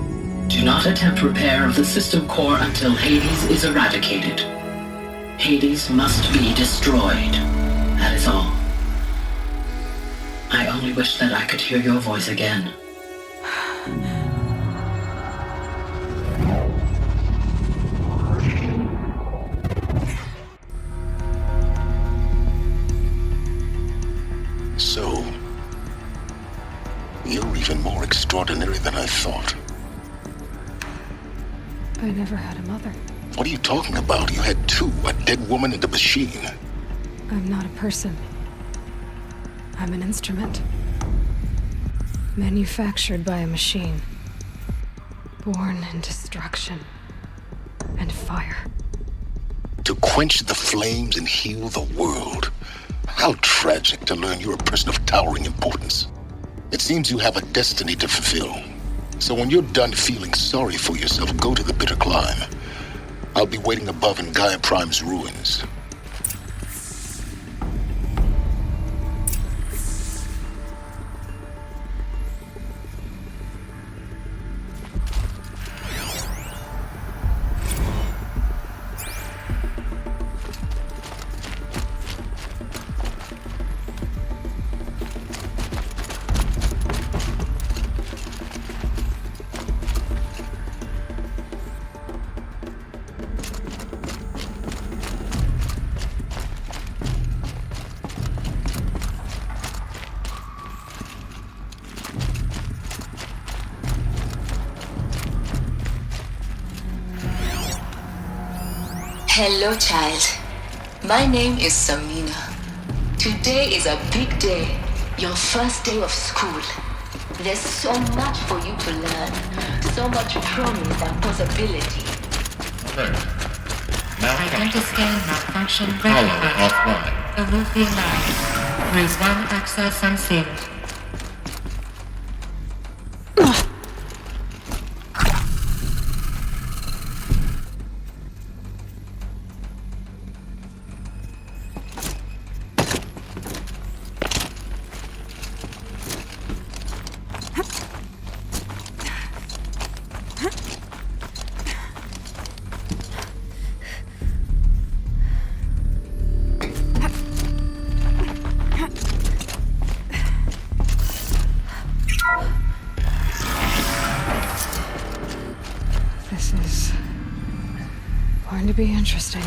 Do not attempt repair of the system core until Hades is eradicated. Hades must be destroyed. That is all. I only wish that I could hear your voice again. So, you're even more extraordinary than I thought. I never had a mother. What are you talking about? You had two, a dead woman and a machine. I'm not a person. I'm an instrument. Manufactured by a machine. Born in destruction and fire. To quench the flames and heal the world. How tragic to learn you're a person of towering importance. It seems you have a destiny to fulfill. So when you're done feeling sorry for yourself, go to the bitter climb. I'll be waiting above in Gaia Prime's ruins. Hello, child. My name is Samina. Today is a big day, your first day of school. There's so much for you to learn, so much promise and possibility. Identiscan malfunction verified. Remove the alarm. Raise 1 access unsealed. going to be interesting.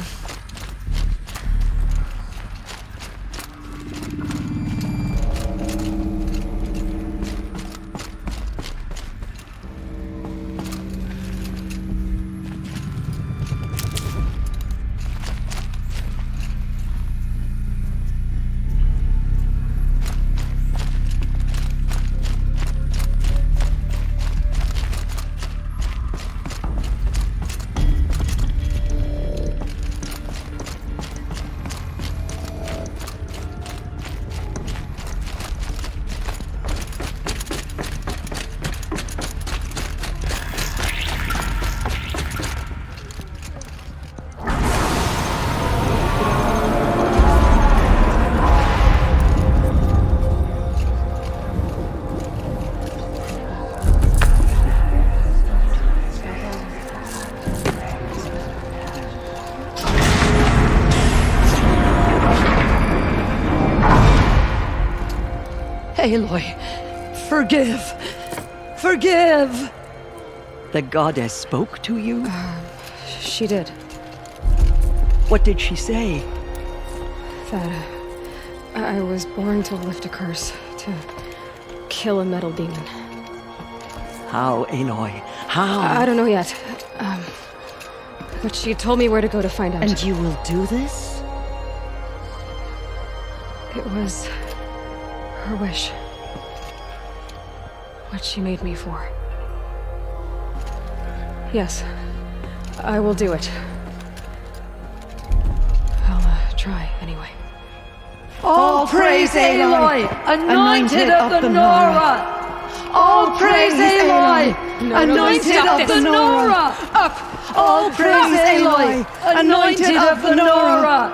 Aloy, forgive! Forgive! The goddess spoke to you? She did. What did she say? That I was born to lift a curse, to kill a metal demon. How, Aloy? How? I don't know yet. But she told me where to go to find out. And you will do this? It was her wish. What she made me for. Yes, I will do it. I'll try anyway. All praise Aloy, anointed of the Nora! All praise Aloy, anointed of the Nora! Up! All praise Aloy, anointed of the Nora!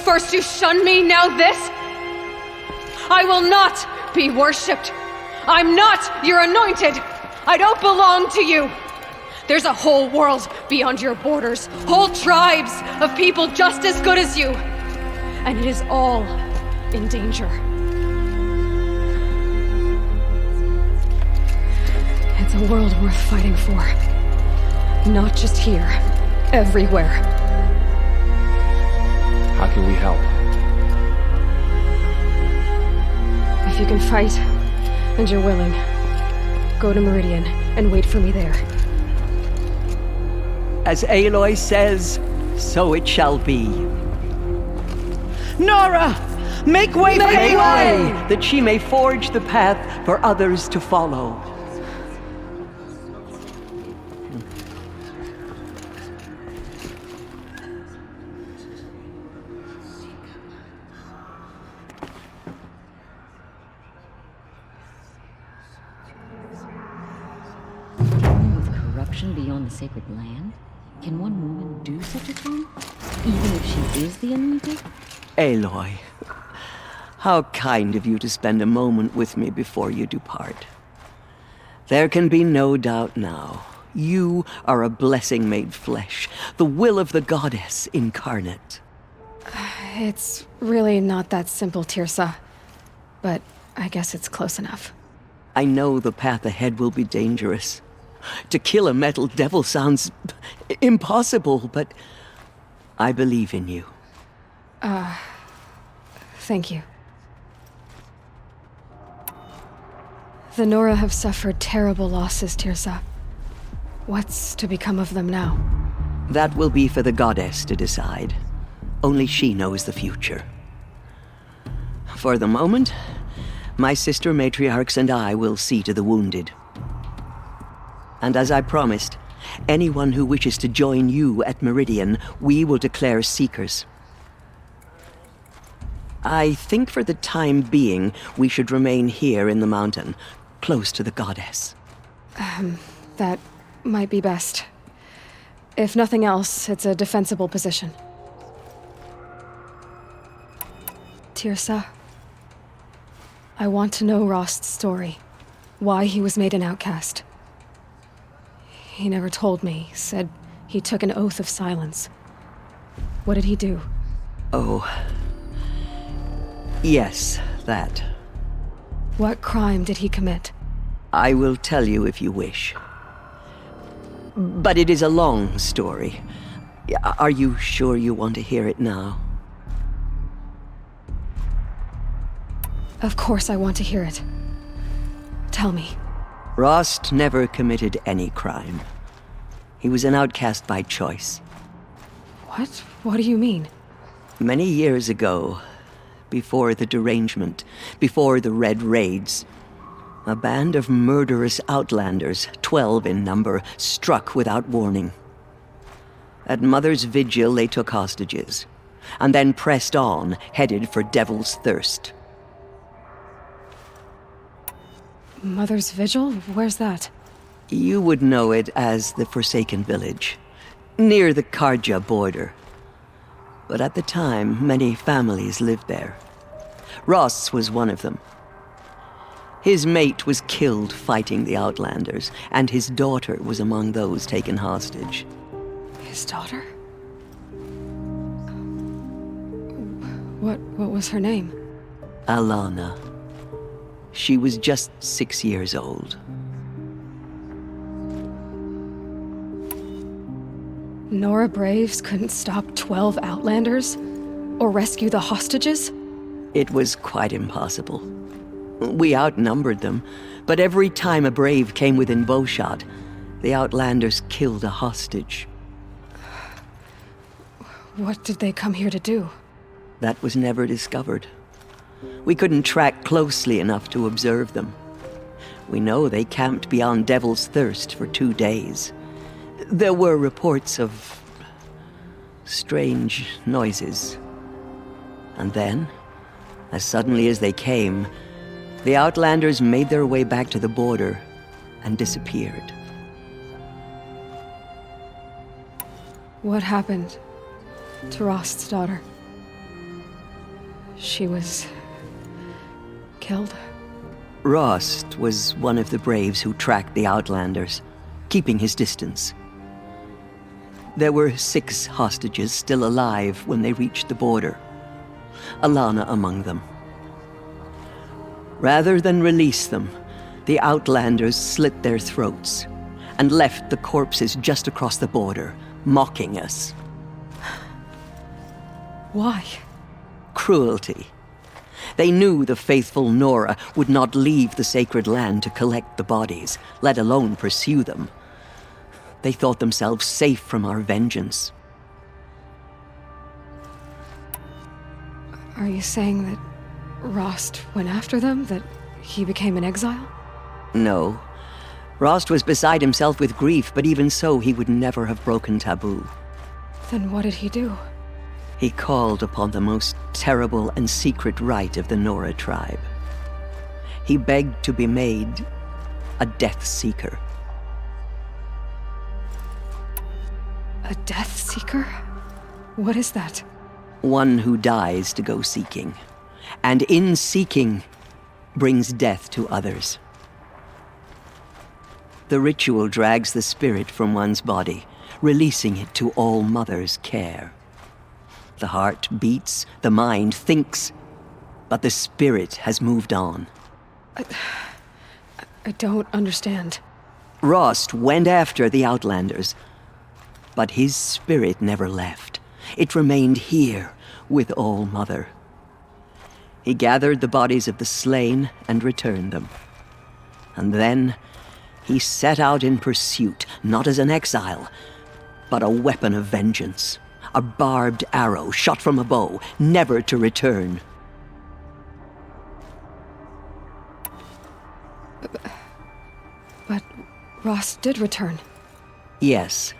First you shun me, now this? I will not be worshipped. I'm not your anointed. I don't belong to you. There's a whole world beyond your borders, whole tribes of people just as good as you. And it is all in danger. It's a world worth fighting for. Not just here, everywhere. How can we help? If you can fight, and you're willing, go to Meridian and wait for me there. As Aloy says, so it shall be. Nora! Make way for Aloy, that she may forge the path for others to follow. Beyond the sacred land? Can one woman do such a thing? Even if she is the anointed? Aloy, how kind of you to spend a moment with me before you depart. There can be no doubt now. You are a blessing made flesh, the will of the goddess incarnate. It's really not that simple, Tirsa. But I guess it's close enough. I know the path ahead will be dangerous. To kill a metal devil sounds impossible, but I believe in you. Thank you. The Nora have suffered terrible losses, Tirsa. What's to become of them now? That will be for the goddess to decide. Only she knows the future. For the moment, my sister matriarchs and I will see to the wounded. And as I promised, anyone who wishes to join you at Meridian, we will declare seekers. I think for the time being, we should remain here in the mountain, close to the goddess. That might be best. If nothing else, it's a defensible position. Tirsa, I want to know Rost's story. Why he was made an outcast. He never told me, said he took an oath of silence. What did he do? Oh. Yes, that. What crime did he commit? I will tell you if you wish. But it is a long story. Are you sure you want to hear it now? Of course I want to hear it. Tell me. Rost never committed any crime. He was an outcast by choice. What? What do you mean? Many years ago, before the derangement, before the Red Raids, a band of murderous outlanders, 12 in number, struck without warning. At Mother's Vigil, they took hostages, and then pressed on, headed for Devil's Thirst. Mother's Vigil? Where's that? You would know it as the Forsaken Village, near the Karja border. But at the time, many families lived there. Ross was one of them. His mate was killed fighting the Outlanders, and his daughter was among those taken hostage. His daughter? What was her name? Alana. She was just 6 years old. Nora Braves couldn't stop 12 Outlanders? Or rescue the hostages? It was quite impossible. We outnumbered them, but every time a Brave came within bowshot, the Outlanders killed a hostage. What did they come here to do? That was never discovered. We couldn't track closely enough to observe them. We know they camped beyond Devil's Thirst for 2 days. There were reports of strange noises. And then, as suddenly as they came, the Outlanders made their way back to the border and disappeared. What happened to Rost's daughter? She was killed? Rost was one of the Braves who tracked the Outlanders, keeping his distance. There were 6 hostages still alive when they reached the border, Alana among them. Rather than release them, the Outlanders slit their throats and left the corpses just across the border, mocking us. Why? Cruelty. They knew the faithful Nora would not leave the sacred land to collect the bodies, let alone pursue them. They thought themselves safe from our vengeance. Are you saying that Rost went after them? That he became an exile? No. Rost was beside himself with grief, but even so, he would never have broken taboo. Then what did he do? He called upon the most terrible and secret rite of the Nora tribe. He begged to be made a Death Seeker. A Death Seeker? What is that? One who dies to go seeking, and in seeking, brings death to others. The ritual drags the spirit from one's body, releasing it to All Mother's care. The heart beats, the mind thinks, but the spirit has moved on. I don't understand. Rost went after the Outlanders, but his spirit never left. It remained here with All Mother. He gathered the bodies of the slain and returned them. And then he set out in pursuit, not as an exile, but a weapon of vengeance. A barbed arrow shot from a bow, never to return. But Rost did return. Yes.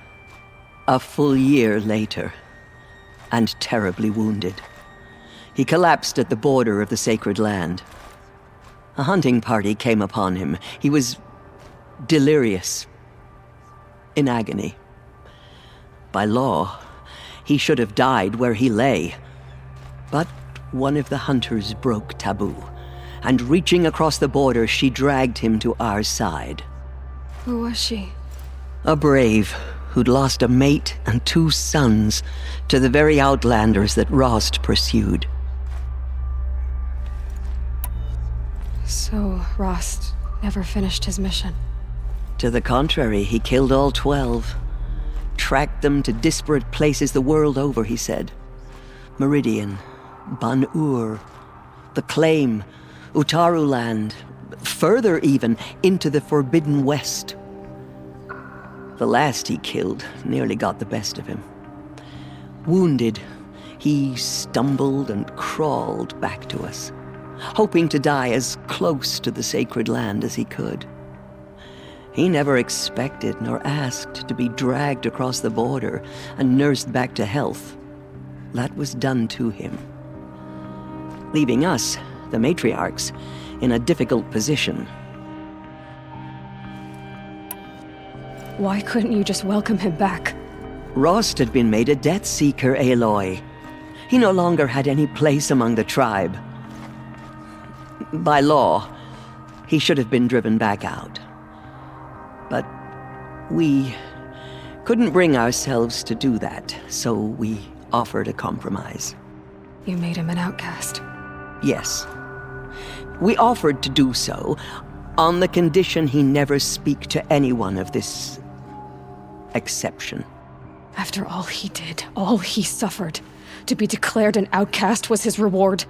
A full year later, and terribly wounded. He collapsed at the border of the sacred land. A hunting party came upon him. He was delirious, in agony. By law, he should have died where he lay. But one of the hunters broke taboo, and reaching across the border, she dragged him to our side. Who was she? A brave who'd lost a mate and 2 sons to the very Outlanders that Rost pursued. So Rost never finished his mission? To the contrary, he killed all 12. tracked them to disparate places the world over, he said. Meridian, Ban-Ur, the Claim, Utaru Land, further even, into the Forbidden West. The last he killed nearly got the best of him. Wounded, he stumbled and crawled back to us, hoping to die as close to the sacred land as he could. He never expected nor asked to be dragged across the border and nursed back to health. That was done to him, leaving us, the matriarchs, in a difficult position. Why couldn't you just welcome him back? Rost had been made a Death Seeker, Aloy. He no longer had any place among the tribe. By law, he should have been driven back out. But we couldn't bring ourselves to do that, so we offered a compromise. You made him an outcast. Yes. We offered to do so on the condition he never speak to anyone of this exception. After all he did, all he suffered, to be declared an outcast was his reward.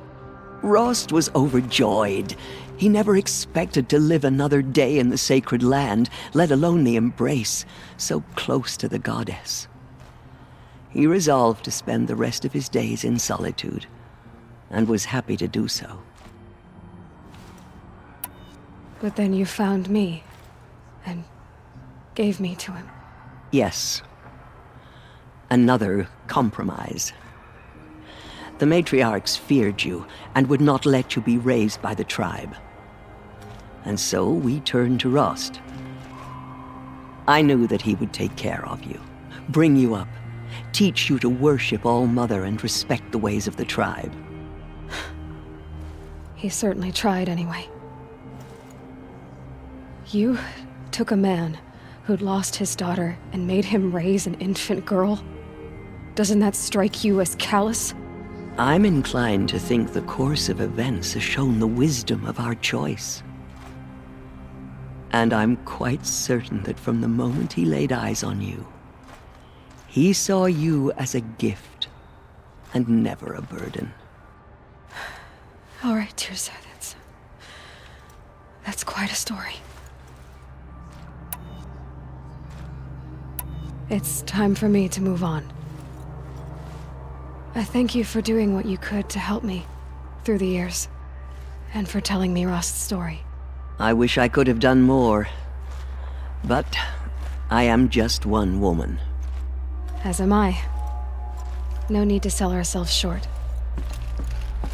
Rost was overjoyed. He never expected to live another day in the sacred land, let alone the embrace, so close to the goddess. He resolved to spend the rest of his days in solitude, and was happy to do so. But then you found me, and gave me to him. Yes. Another compromise. The matriarchs feared you, and would not let you be raised by the tribe. And so we turned to Rost. I knew that he would take care of you, bring you up, teach you to worship All-Mother and respect the ways of the tribe. He certainly tried anyway. You took a man who'd lost his daughter and made him raise an infant girl? Doesn't that strike you as callous? I'm inclined to think the course of events has shown the wisdom of our choice. And I'm quite certain that from the moment he laid eyes on you, he saw you as a gift and never a burden. All right, Tirsa, that's quite a story. It's time for me to move on. I thank you for doing what you could to help me through the years, and for telling me Rost's story. I wish I could have done more, but I am just one woman. As am I. No need to sell ourselves short.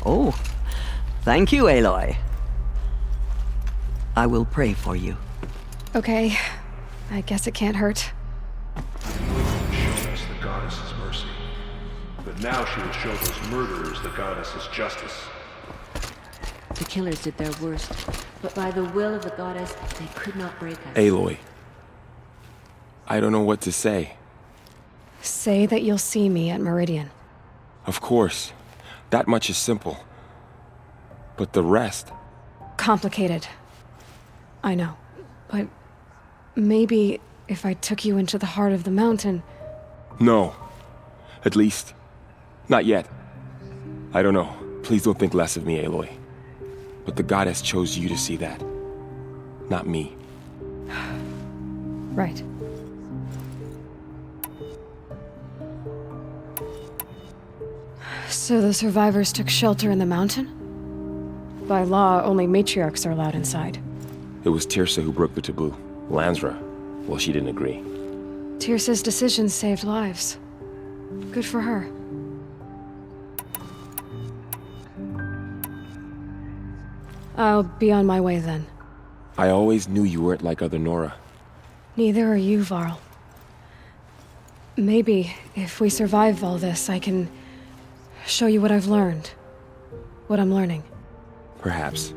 Oh, thank you, Aloy. I will pray for you. Okay, I guess it can't hurt. Showed us the goddess's mercy, but now she will show those murderers the goddess's justice. The killers did their worst, but by the will of the goddess, they could not break us. Aloy, I don't know what to say. Say that you'll see me at Meridian. Of course. That much is simple. But the rest... Complicated. I know. But maybe if I took you into the heart of the mountain... No. At least, not yet. I don't know. Please don't think less of me, Aloy. But the goddess chose you to see that. Not me. Right. So the survivors took shelter in the mountain? By law, only matriarchs are allowed inside. It was Tirsa who broke the taboo. Lansra, well, she didn't agree. Tirsa's decision saved lives. Good for her. I'll be on my way then. I always knew you weren't like other Nora. Neither are you, Varl. Maybe, if we survive all this, I can show you what I've learned. What I'm learning. Perhaps.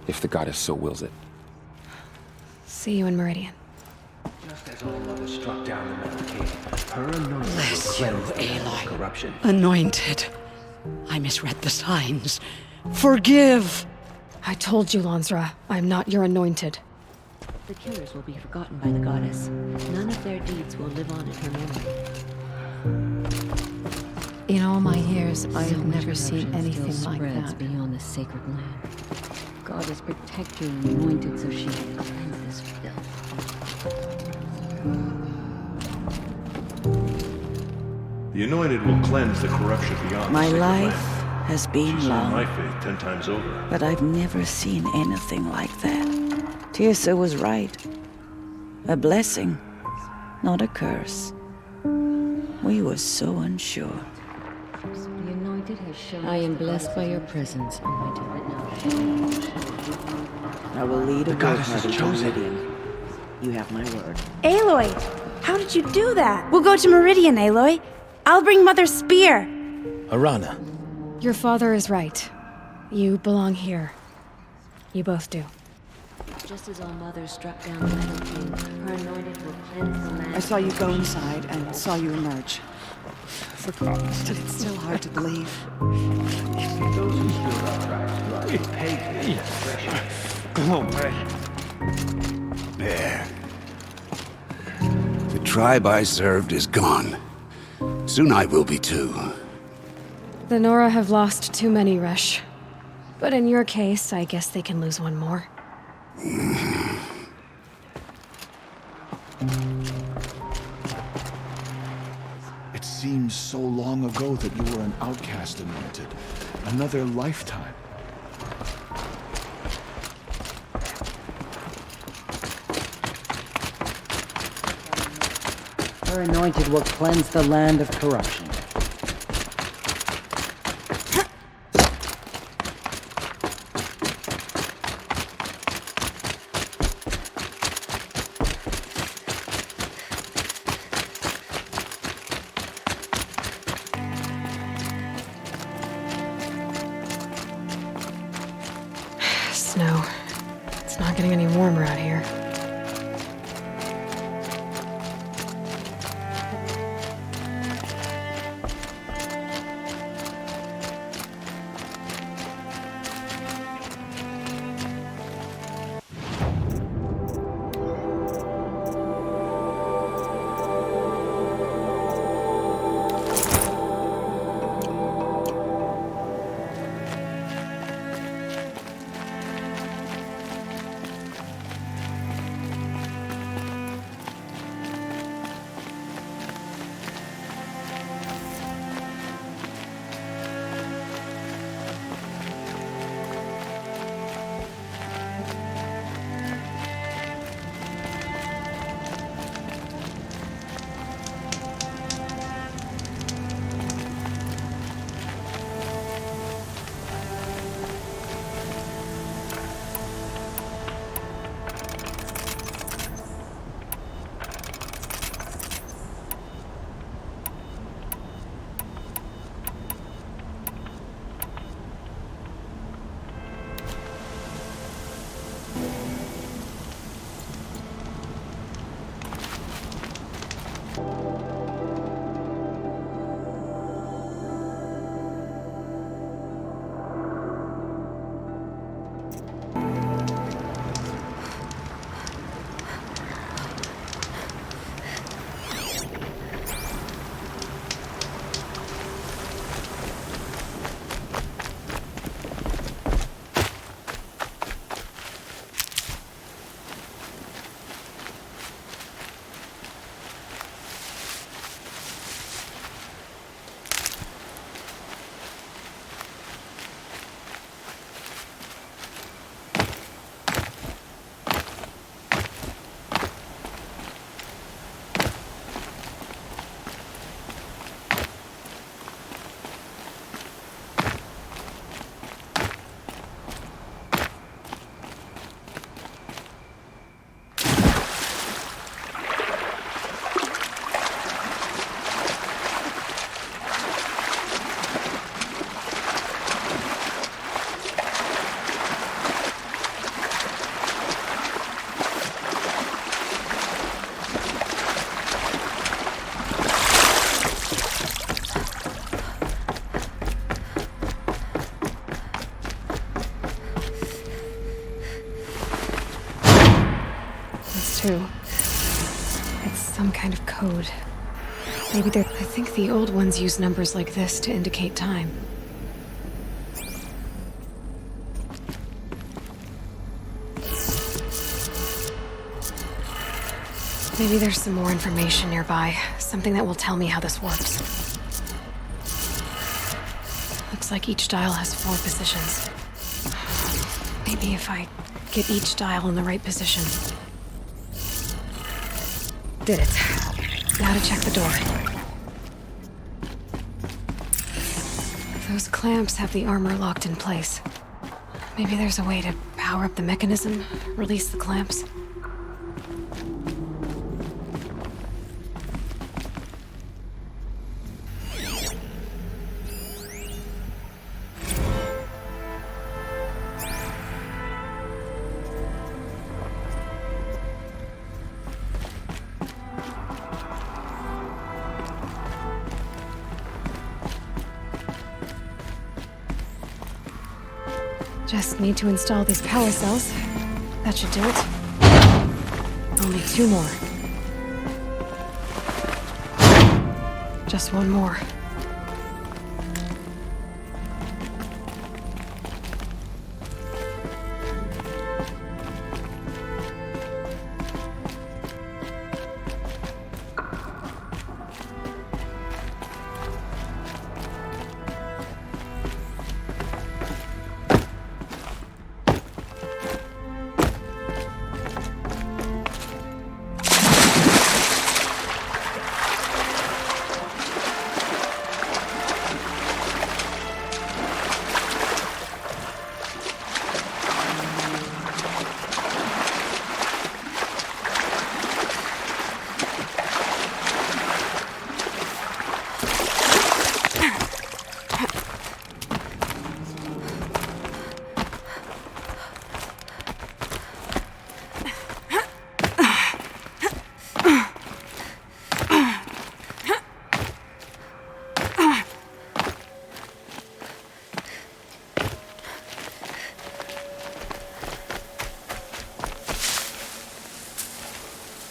If the goddess so wills it. See you in Meridian. Just as All-Mother struck down the Metal King, her anointing will Bless you, cleanse the land of Aloy. corruption. Anointed. I misread the signs. Forgive! I told you, Lansra, I'm not your anointed. The killers will be forgotten by the goddess. None of their deeds will live on in her memory. In all my years, I have never seen corruption anything still like spreads that. beyond the sacred land. God is protecting the anointed so she can cleanse this filth. The anointed will cleanse the corruption beyond My the sacred life land. has been She saw long, my faith 10 times over. but I've never seen anything like that. Tirsa was right. A blessing, not a curse. We were so unsure. The anointed has shown I am blessed by your presence, anointed. I will lead a The goddess is party to chosen. Meridian. You have my word. Aloy! How did you do that? We'll go to Meridian, Aloy. I'll bring Mother's spear. Arana. Your father is right. You belong here. You both do. Just as our mother struck down the Metal King, her anointed will cleanse the land. I saw you go inside and saw you emerge. But it's still hard to believe. There. The tribe I served is gone. Soon I will be too. The Nora have lost too many, Resh. But in your case, I guess they can lose one more. It seems so long ago that you were an outcast, anointed. Another lifetime. Her anointed will cleanse the land of corruption. Snow. It's not getting any warmer out here. too. It's some kind of code. Maybe they're... I think the old ones use numbers like this to indicate time. Maybe there's some more information nearby. Something that will tell me how this works. Looks like each dial has 4 positions. Maybe if I get each dial in the right position. Did it. Now to check the door. Those clamps have the armor locked in place. Maybe there's a way to power up the mechanism, release the clamps. Just need to install these power cells. That should do it. Only 2 more. Just 1 more.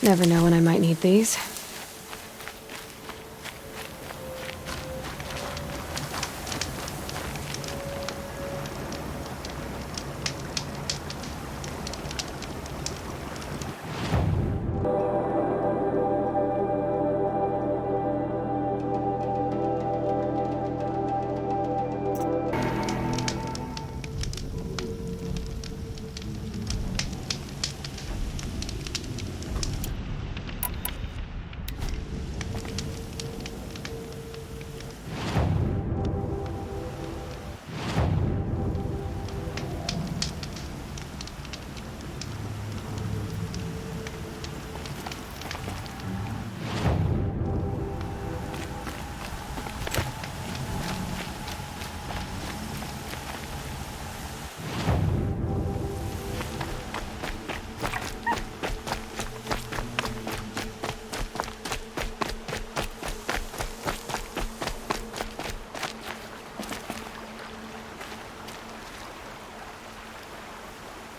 Never know when I might need these.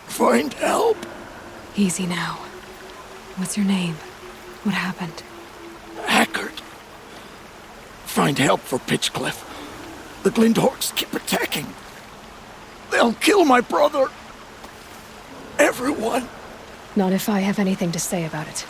Find help. Easy now. What's your name? What happened? Hackard. Find help for Pitchcliff. The Glindorks keep attacking. They'll kill my brother. Everyone. Not if I have anything to say about it.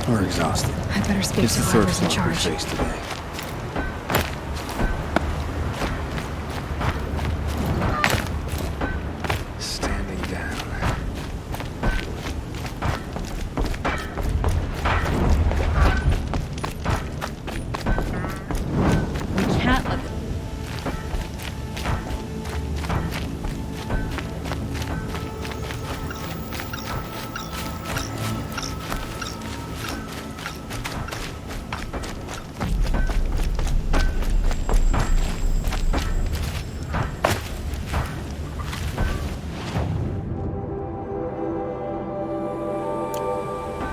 We're exhausted. I better speak It's to the third whoever's in flop we charge. faced today. Standing down. We can't let this...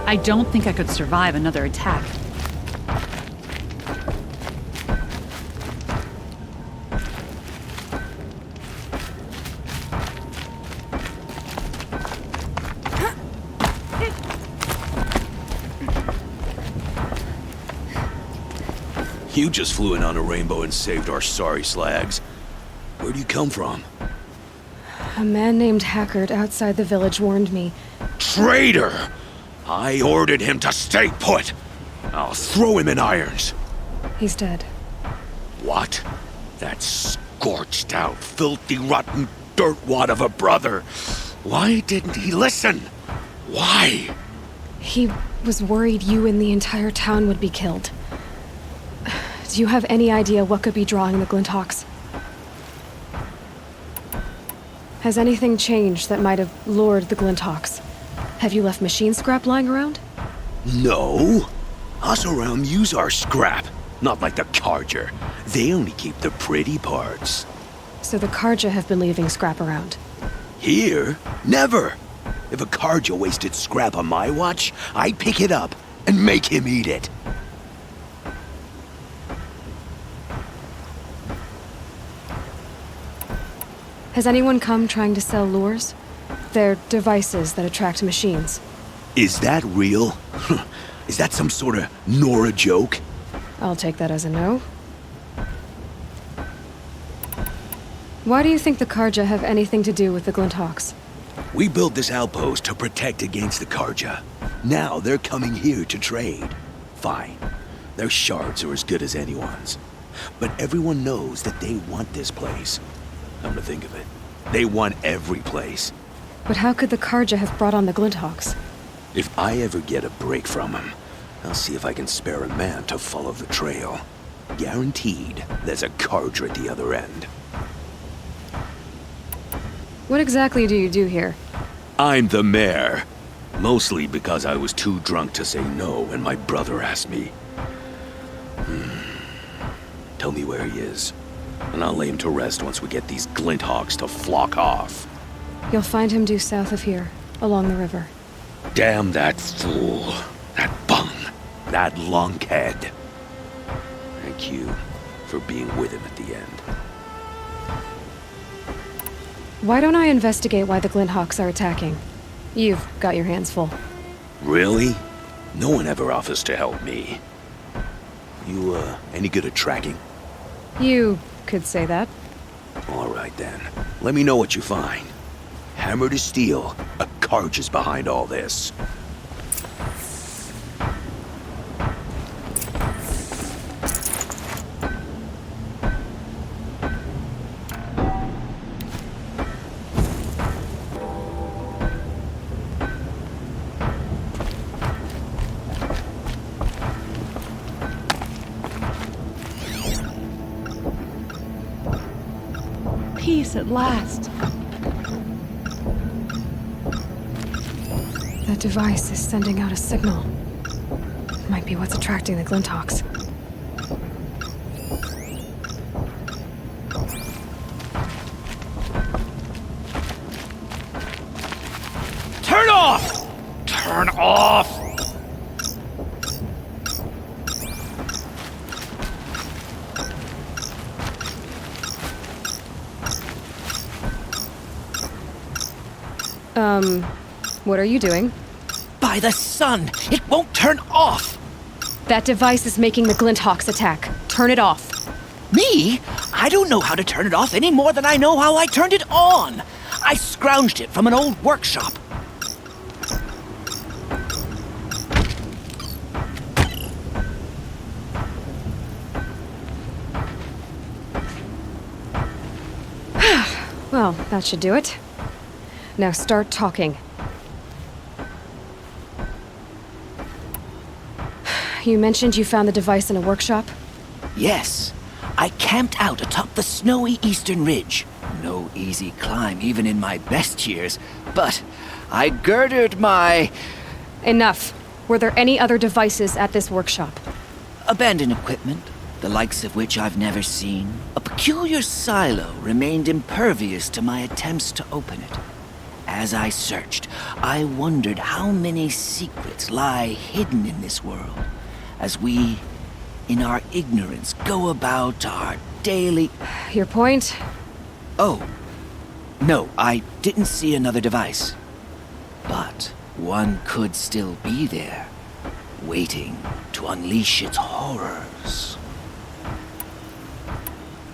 I don't think I could survive another attack. You just flew in on a rainbow and saved our sorry slags. Where'd you come from? A man named Hackard outside the village warned me. Traitor! I ordered him to stay put! I'll throw him in irons! He's dead. What? That scorched out, filthy, rotten dirtwad of a brother! Why didn't he listen? Why? He was worried you and the entire town would be killed. Do you have any idea what could be drawing the Glinthawks? Has anything changed that might have lured the Glinthawks? Have you left machine scrap lying around? No. Us around use our scrap. Not like the Carja. They only keep the pretty parts. So the Carja have been leaving scrap around? Here? Never. If a Carja wasted scrap on my watch, I'd pick it up and make him eat it. Has anyone come trying to sell lures? They're devices that attract machines. Is that real? Is that some sort of Nora joke? I'll take that as a no. Why do you think the Carja have anything to do with the Glinthawks? We built this outpost to protect against the Carja. Now they're coming here to trade. Fine. Their shards are as good as anyone's. But everyone knows that they want this place. Come to think of it, they want every place. But how could the Carja have brought on the Glinthawks? If I ever get a break from them, I'll see if I can spare a man to follow the trail. Guaranteed, there's a Carja at the other end. What exactly do you do here? I'm the mayor. Mostly because I was too drunk to say no when my brother asked me. Tell me where he is, and I'll lay him to rest once we get these Glinthawks to flock off. You'll find him due south of here, along the river. Damn that fool. That bung. That lunkhead. Thank you for being with him at the end. Why don't I investigate why the Glinthawks are attacking? You've got your hands full. Really? No one ever offers to help me. You, any good at tracking? You could say that. All right then. Let me know what you find. Hammer to steel, a Carja's behind all this. Peace at last. That device is sending out a signal. Might be what's attracting the Glinthawks. Turn off! Turn off! What are you doing? By the sun! It won't turn off! That device is making the Glinthawks attack. Turn it off. Me? I don't know how to turn it off any more than I know how I turned it on. I scrounged it from an old workshop. Well, that should do it. Now start talking. You mentioned you found the device in a workshop? Yes. I camped out atop the snowy eastern ridge. No easy climb, even in my best years. But I girded my... Enough. Were there any other devices at this workshop? abandoned equipment, the likes of which I've never seen. A peculiar silo remained impervious to my attempts to open it. As I searched, I wondered how many secrets lie hidden in this world, as we, in our ignorance, go about our daily... Your point? Oh, no, I didn't see another device. But one could still be there, waiting to unleash its horrors.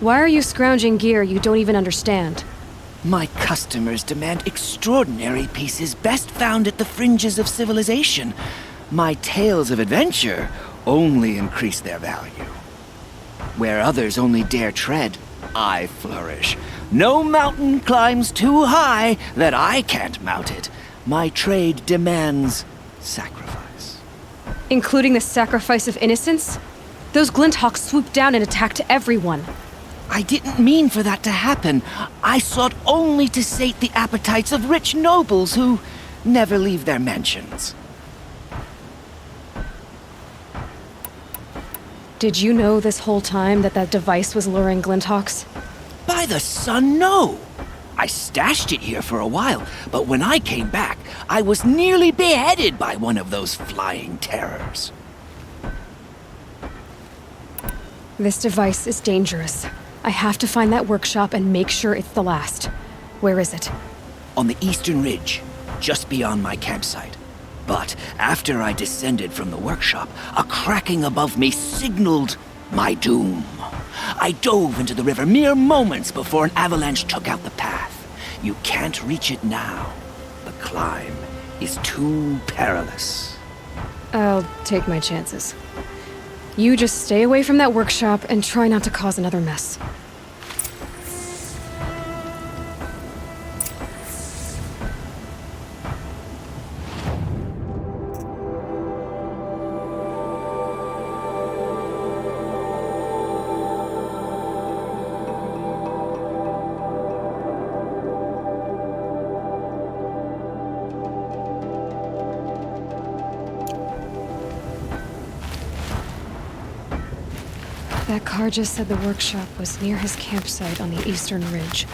Why are you scrounging gear you don't even understand? My customers demand extraordinary pieces best found at the fringes of civilization. My tales of adventure only increase their value. Where others only dare tread, I flourish. No mountain climbs too high that I can't mount it. My trade demands sacrifice. Including the sacrifice of innocence? Those Glinthawks swooped down and attacked everyone. I didn't mean for that to happen. I sought only to sate the appetites of rich nobles who never leave their mansions. Did you know this whole time that device was luring Glinthawks? By the sun, no! I stashed it here for a while, but when I came back, I was nearly beheaded by one of those flying terrors. This device is dangerous. I have to find that workshop and make sure it's the last. Where is it? On the eastern ridge, just beyond my campsite. But after I descended from the workshop, a cracking above me signaled my doom. I dove into the river mere moments before an avalanche took out the path. You can't reach it now. The climb is too perilous. I'll take my chances. You just stay away from that workshop and try not to cause another mess. That car just said the workshop was near his campsite on the eastern ridge.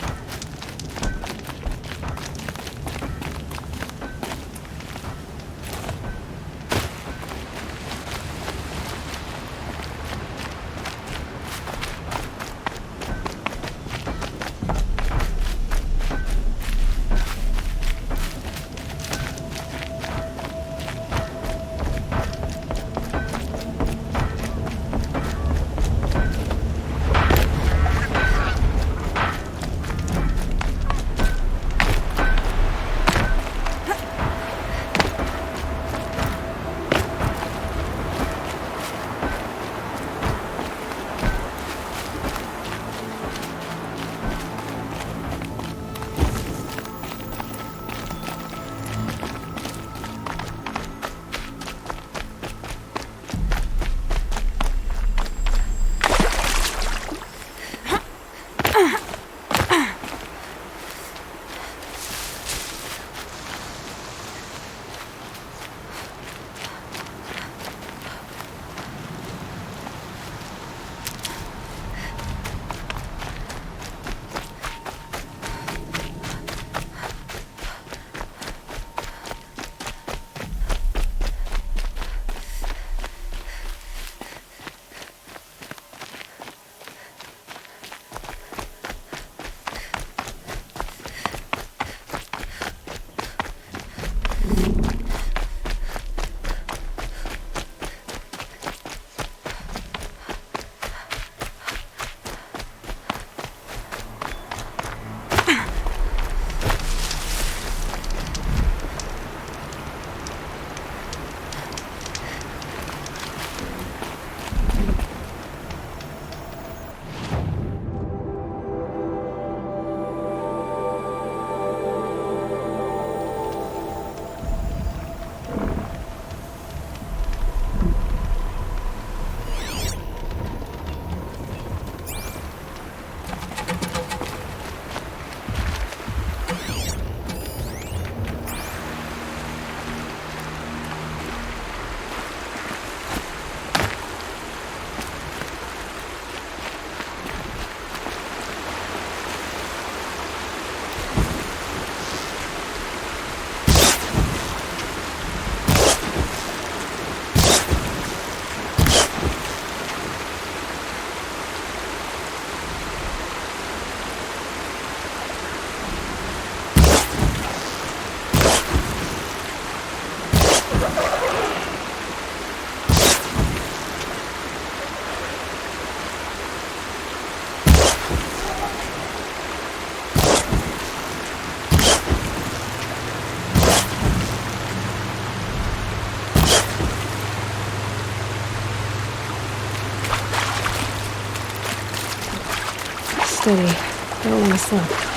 city. Don't want to slip.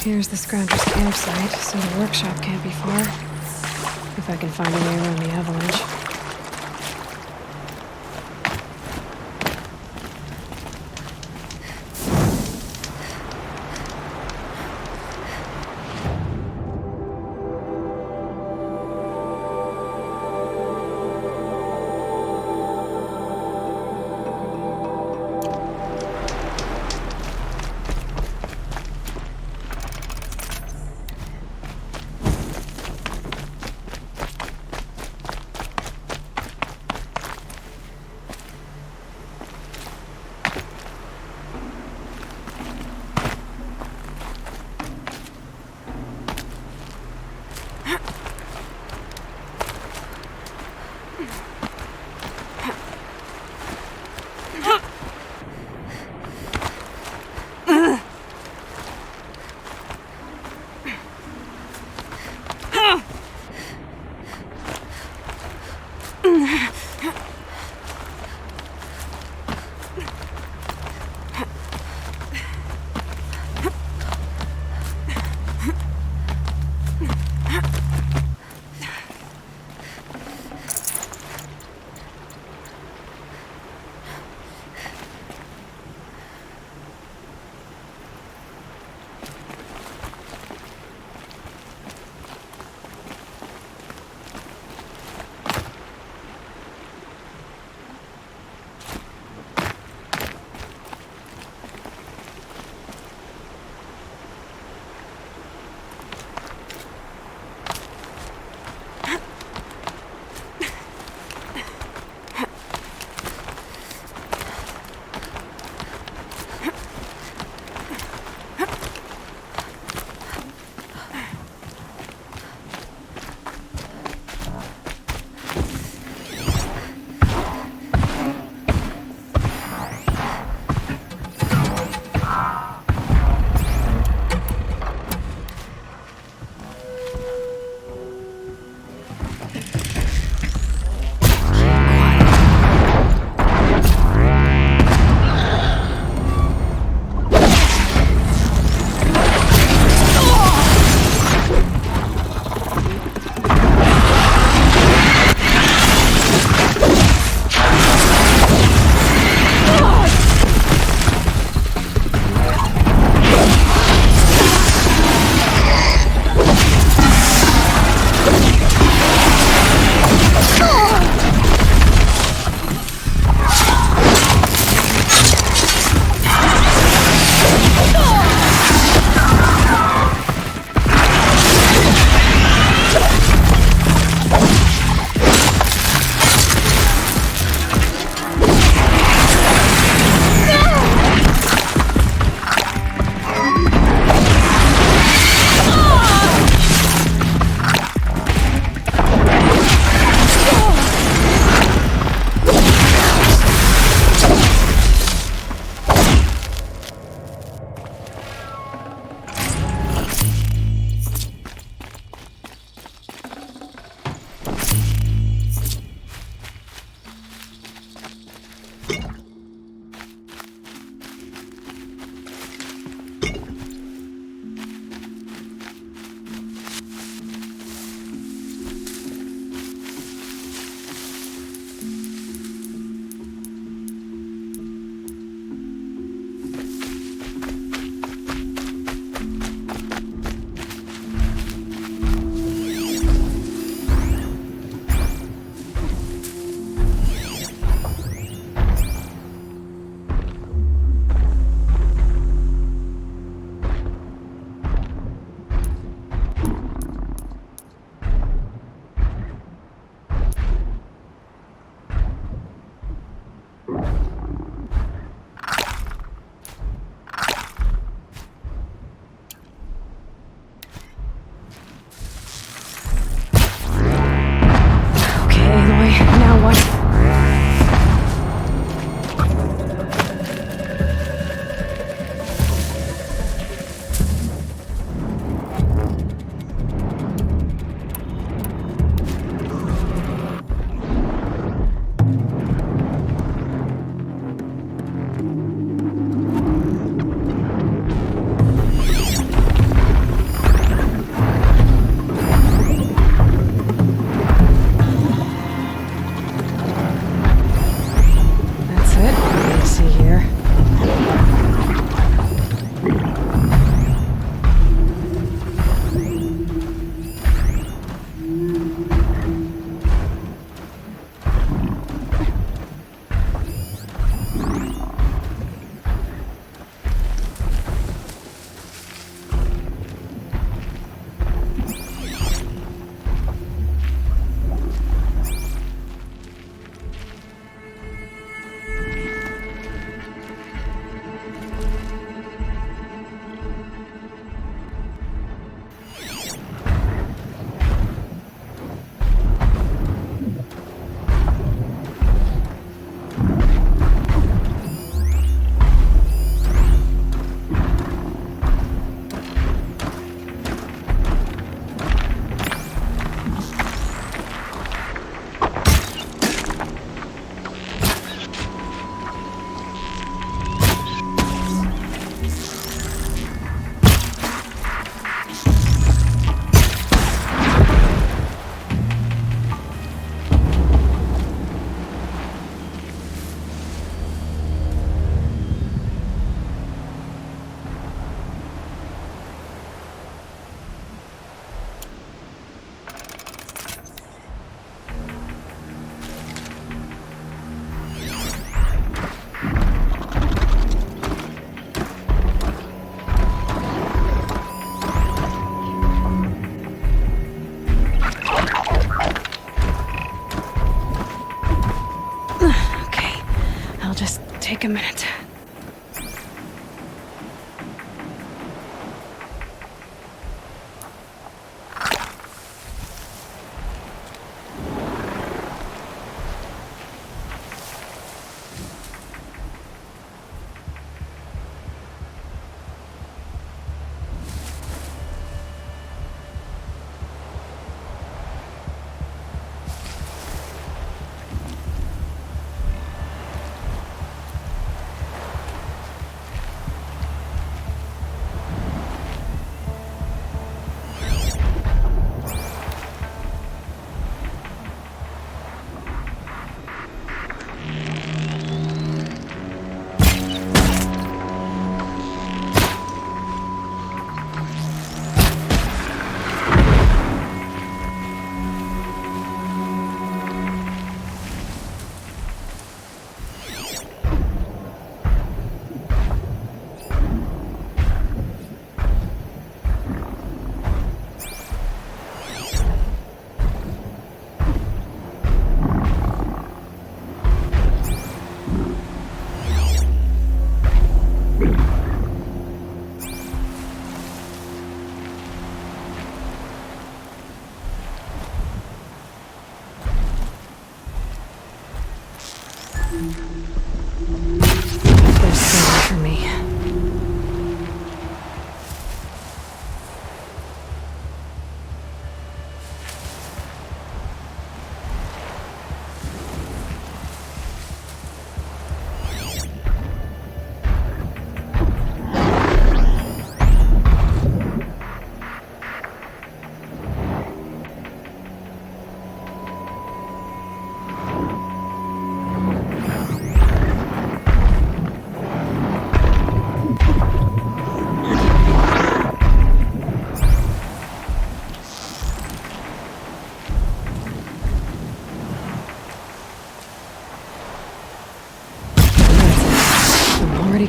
Here's the Scrounger's campsite, so the workshop can't be far. If I can find a way around the avalanche.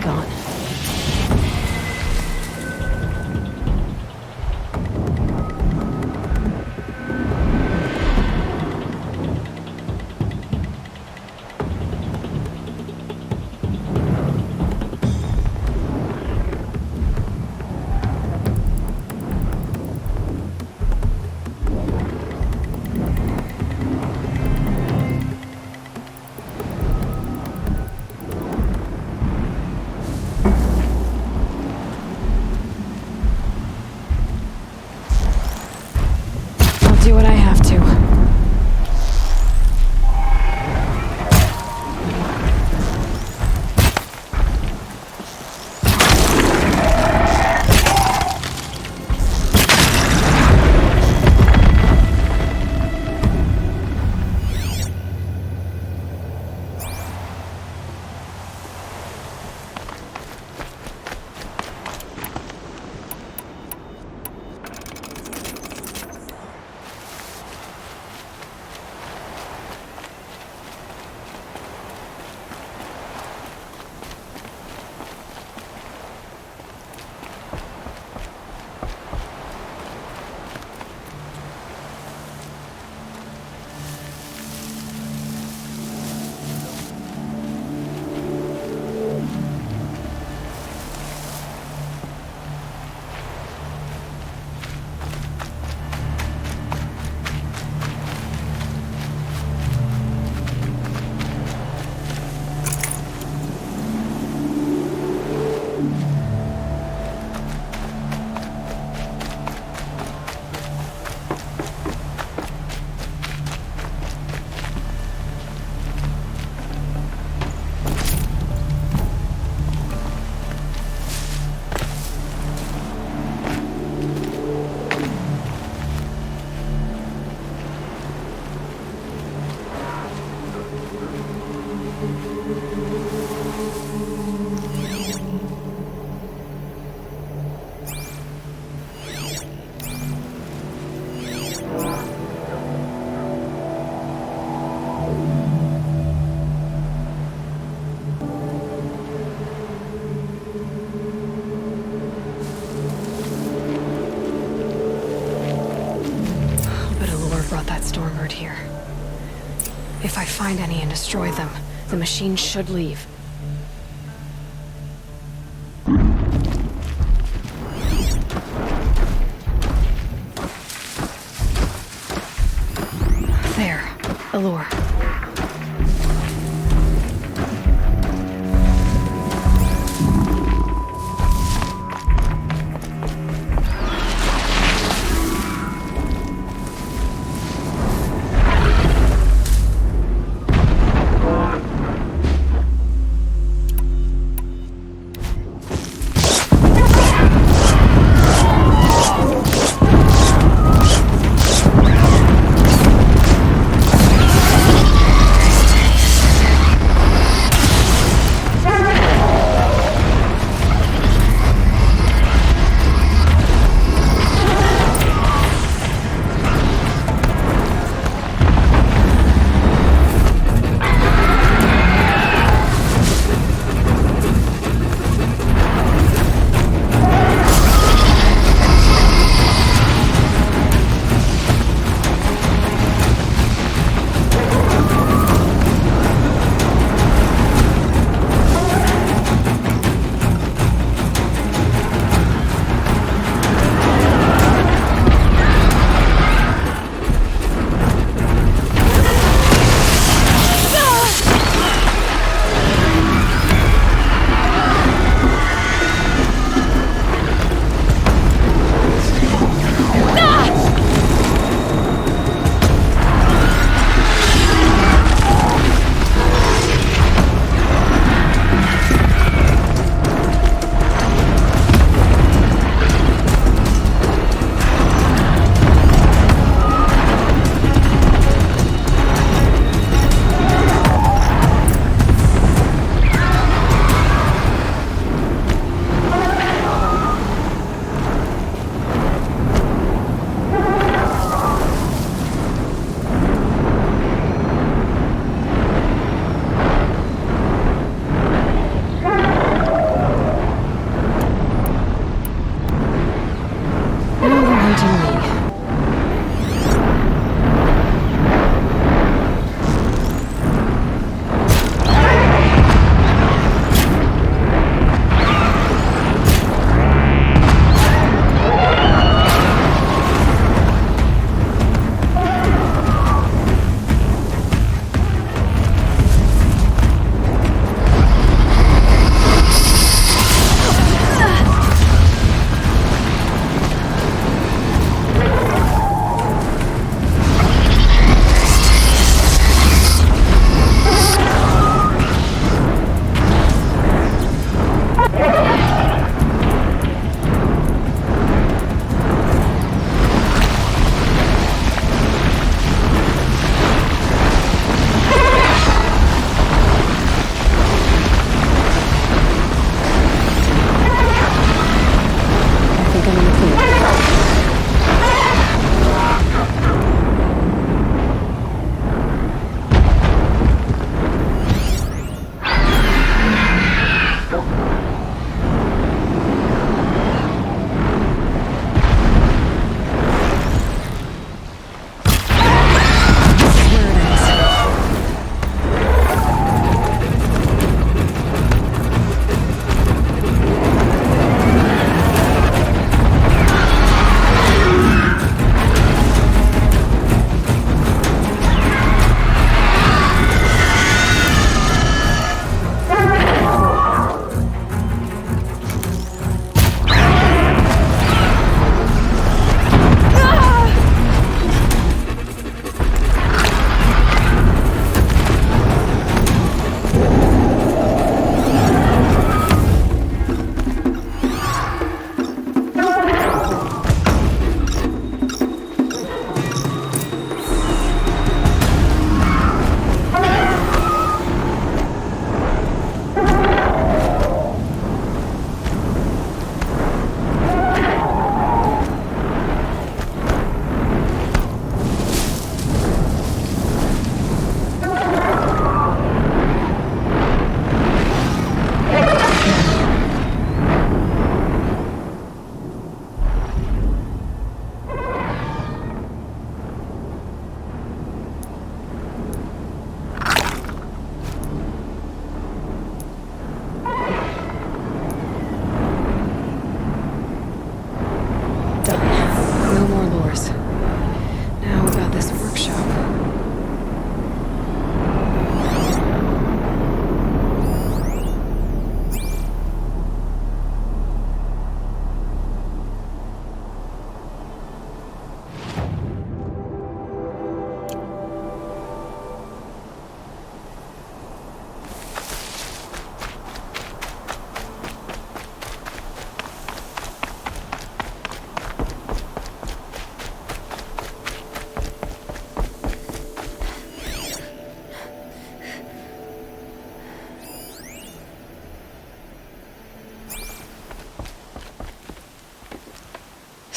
gone. Do what I have to. Stormbird here. If I find any and destroy them, the machine should leave. There, Allure.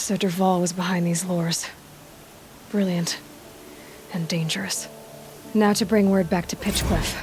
So Dervahl was behind these lures. Brilliant. And dangerous. Now to bring word back to Pitchcliff.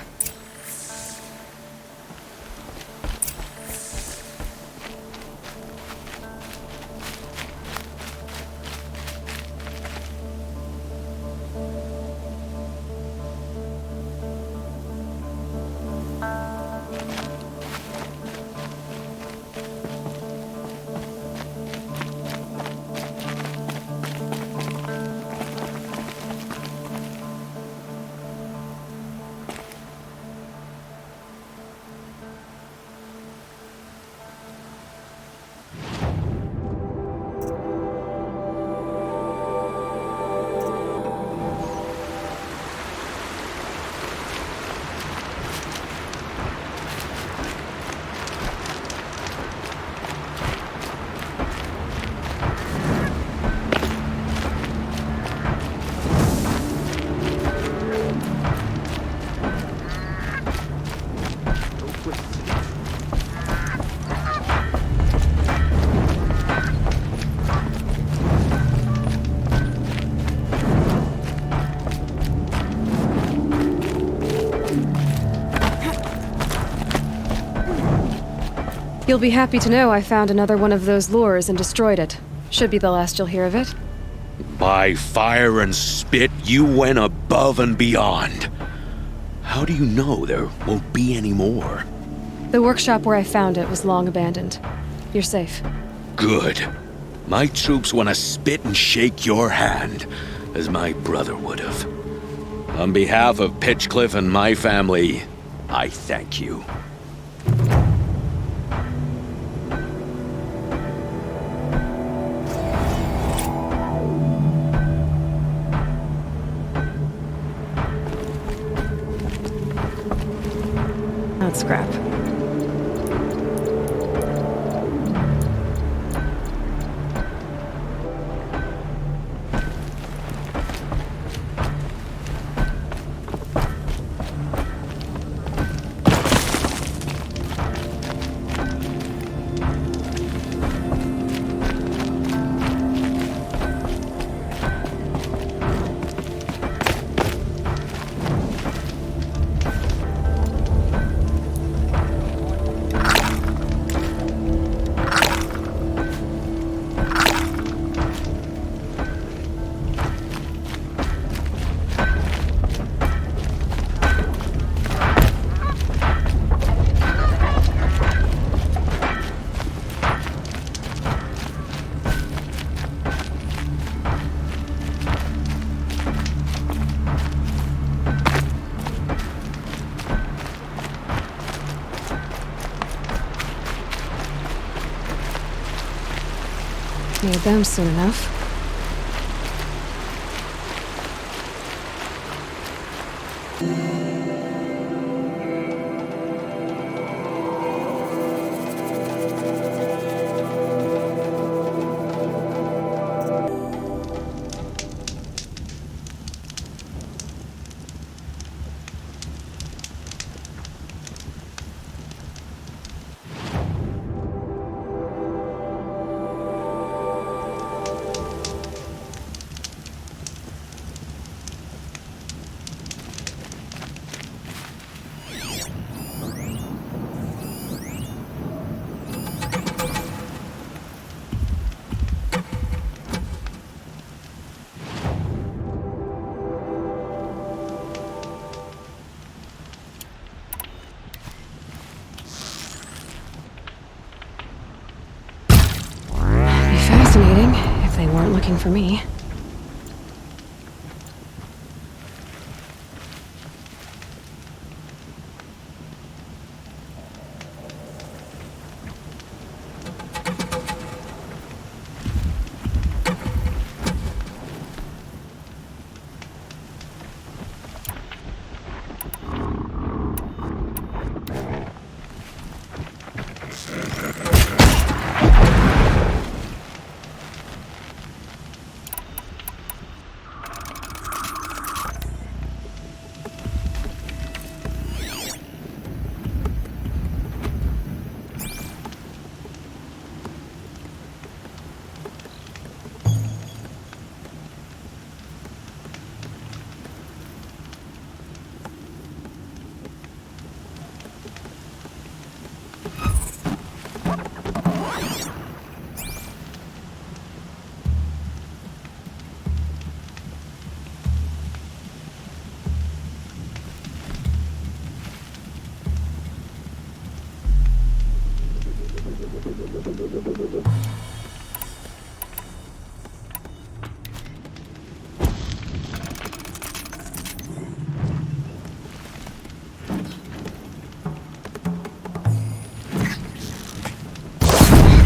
You'll be happy to know I found another one of those lures and destroyed it. Should be the last you'll hear of it. By fire and spit, you went above and beyond. How do you know there won't be any more? The workshop where I found it was long abandoned. You're safe. Good. My troops want to spit and shake your hand, as my brother would have. On behalf of Pitchcliff and my family, I thank you. Not scrap. Need them soon enough. Fascinating, if they weren't looking for me.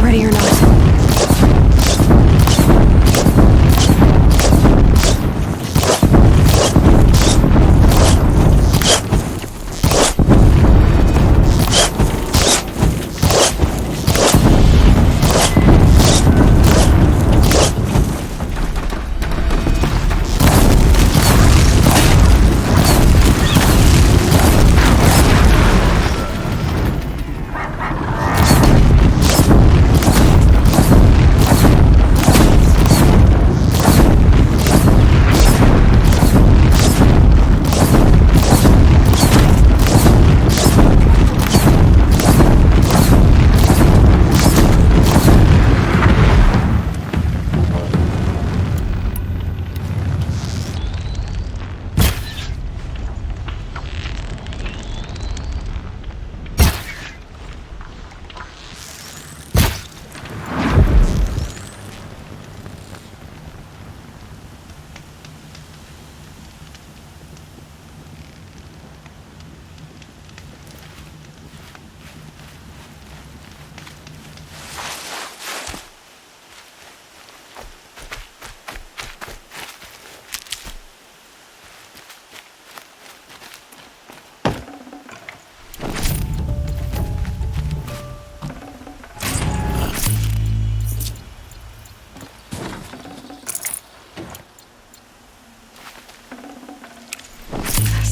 Ready or not.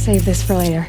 Save this for later.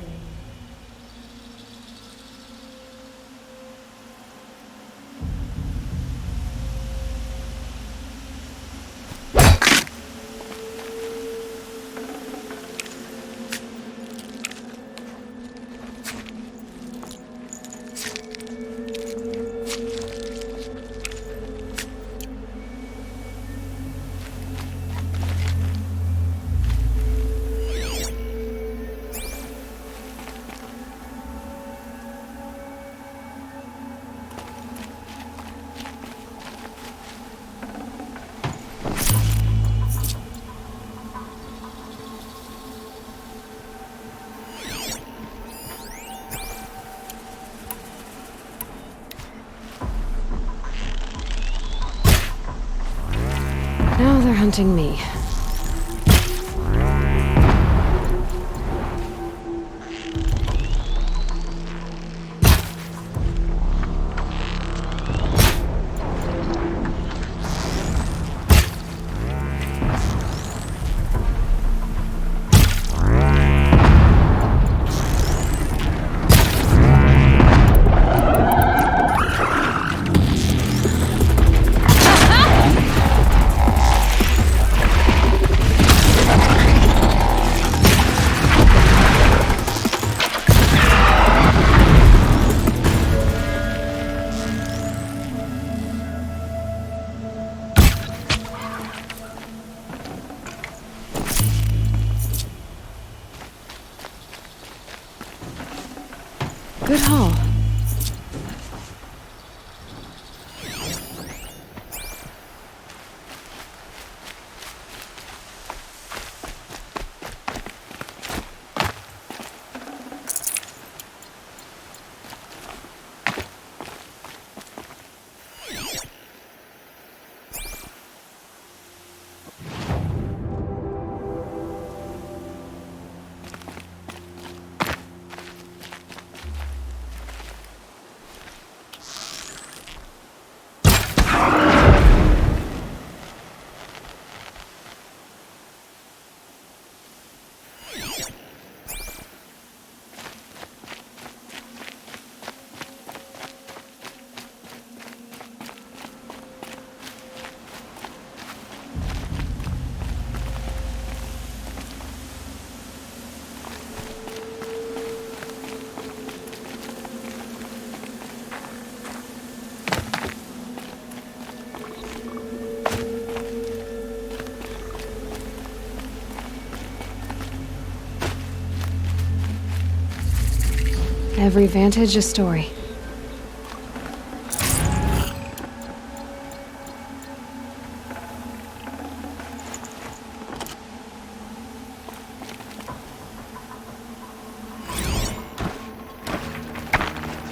Now they're hunting me. Good haul. Every vantage a story.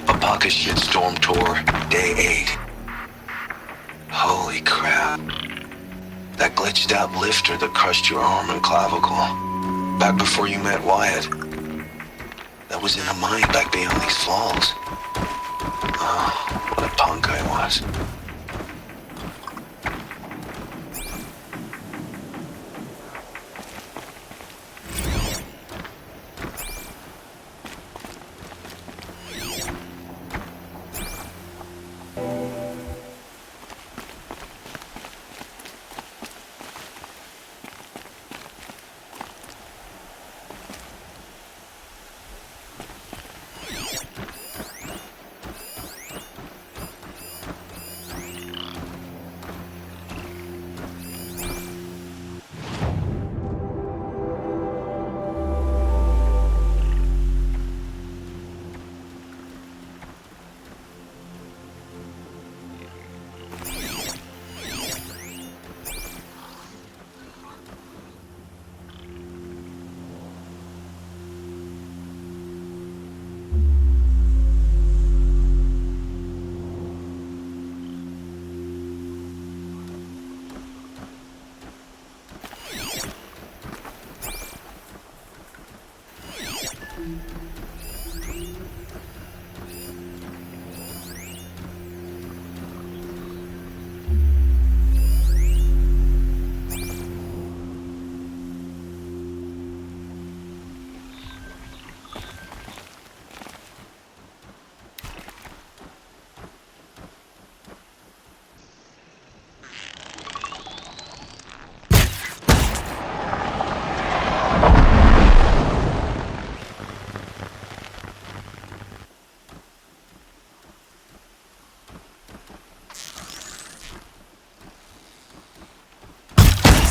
A pocket shit storm tour, day 8. Holy crap. That glitched out lifter that crushed your arm and clavicle. Back before you met Wyatt. That was in a mine back beyond these falls. Oh, what a punk I was.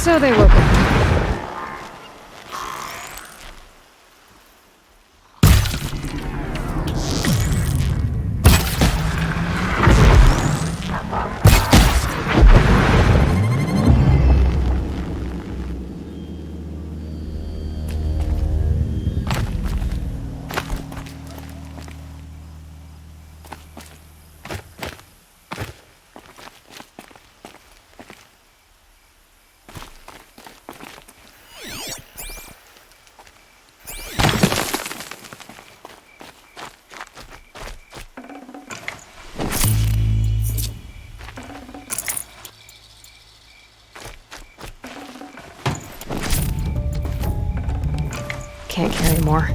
So they woke up. Can't carry more.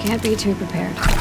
Can't be too prepared.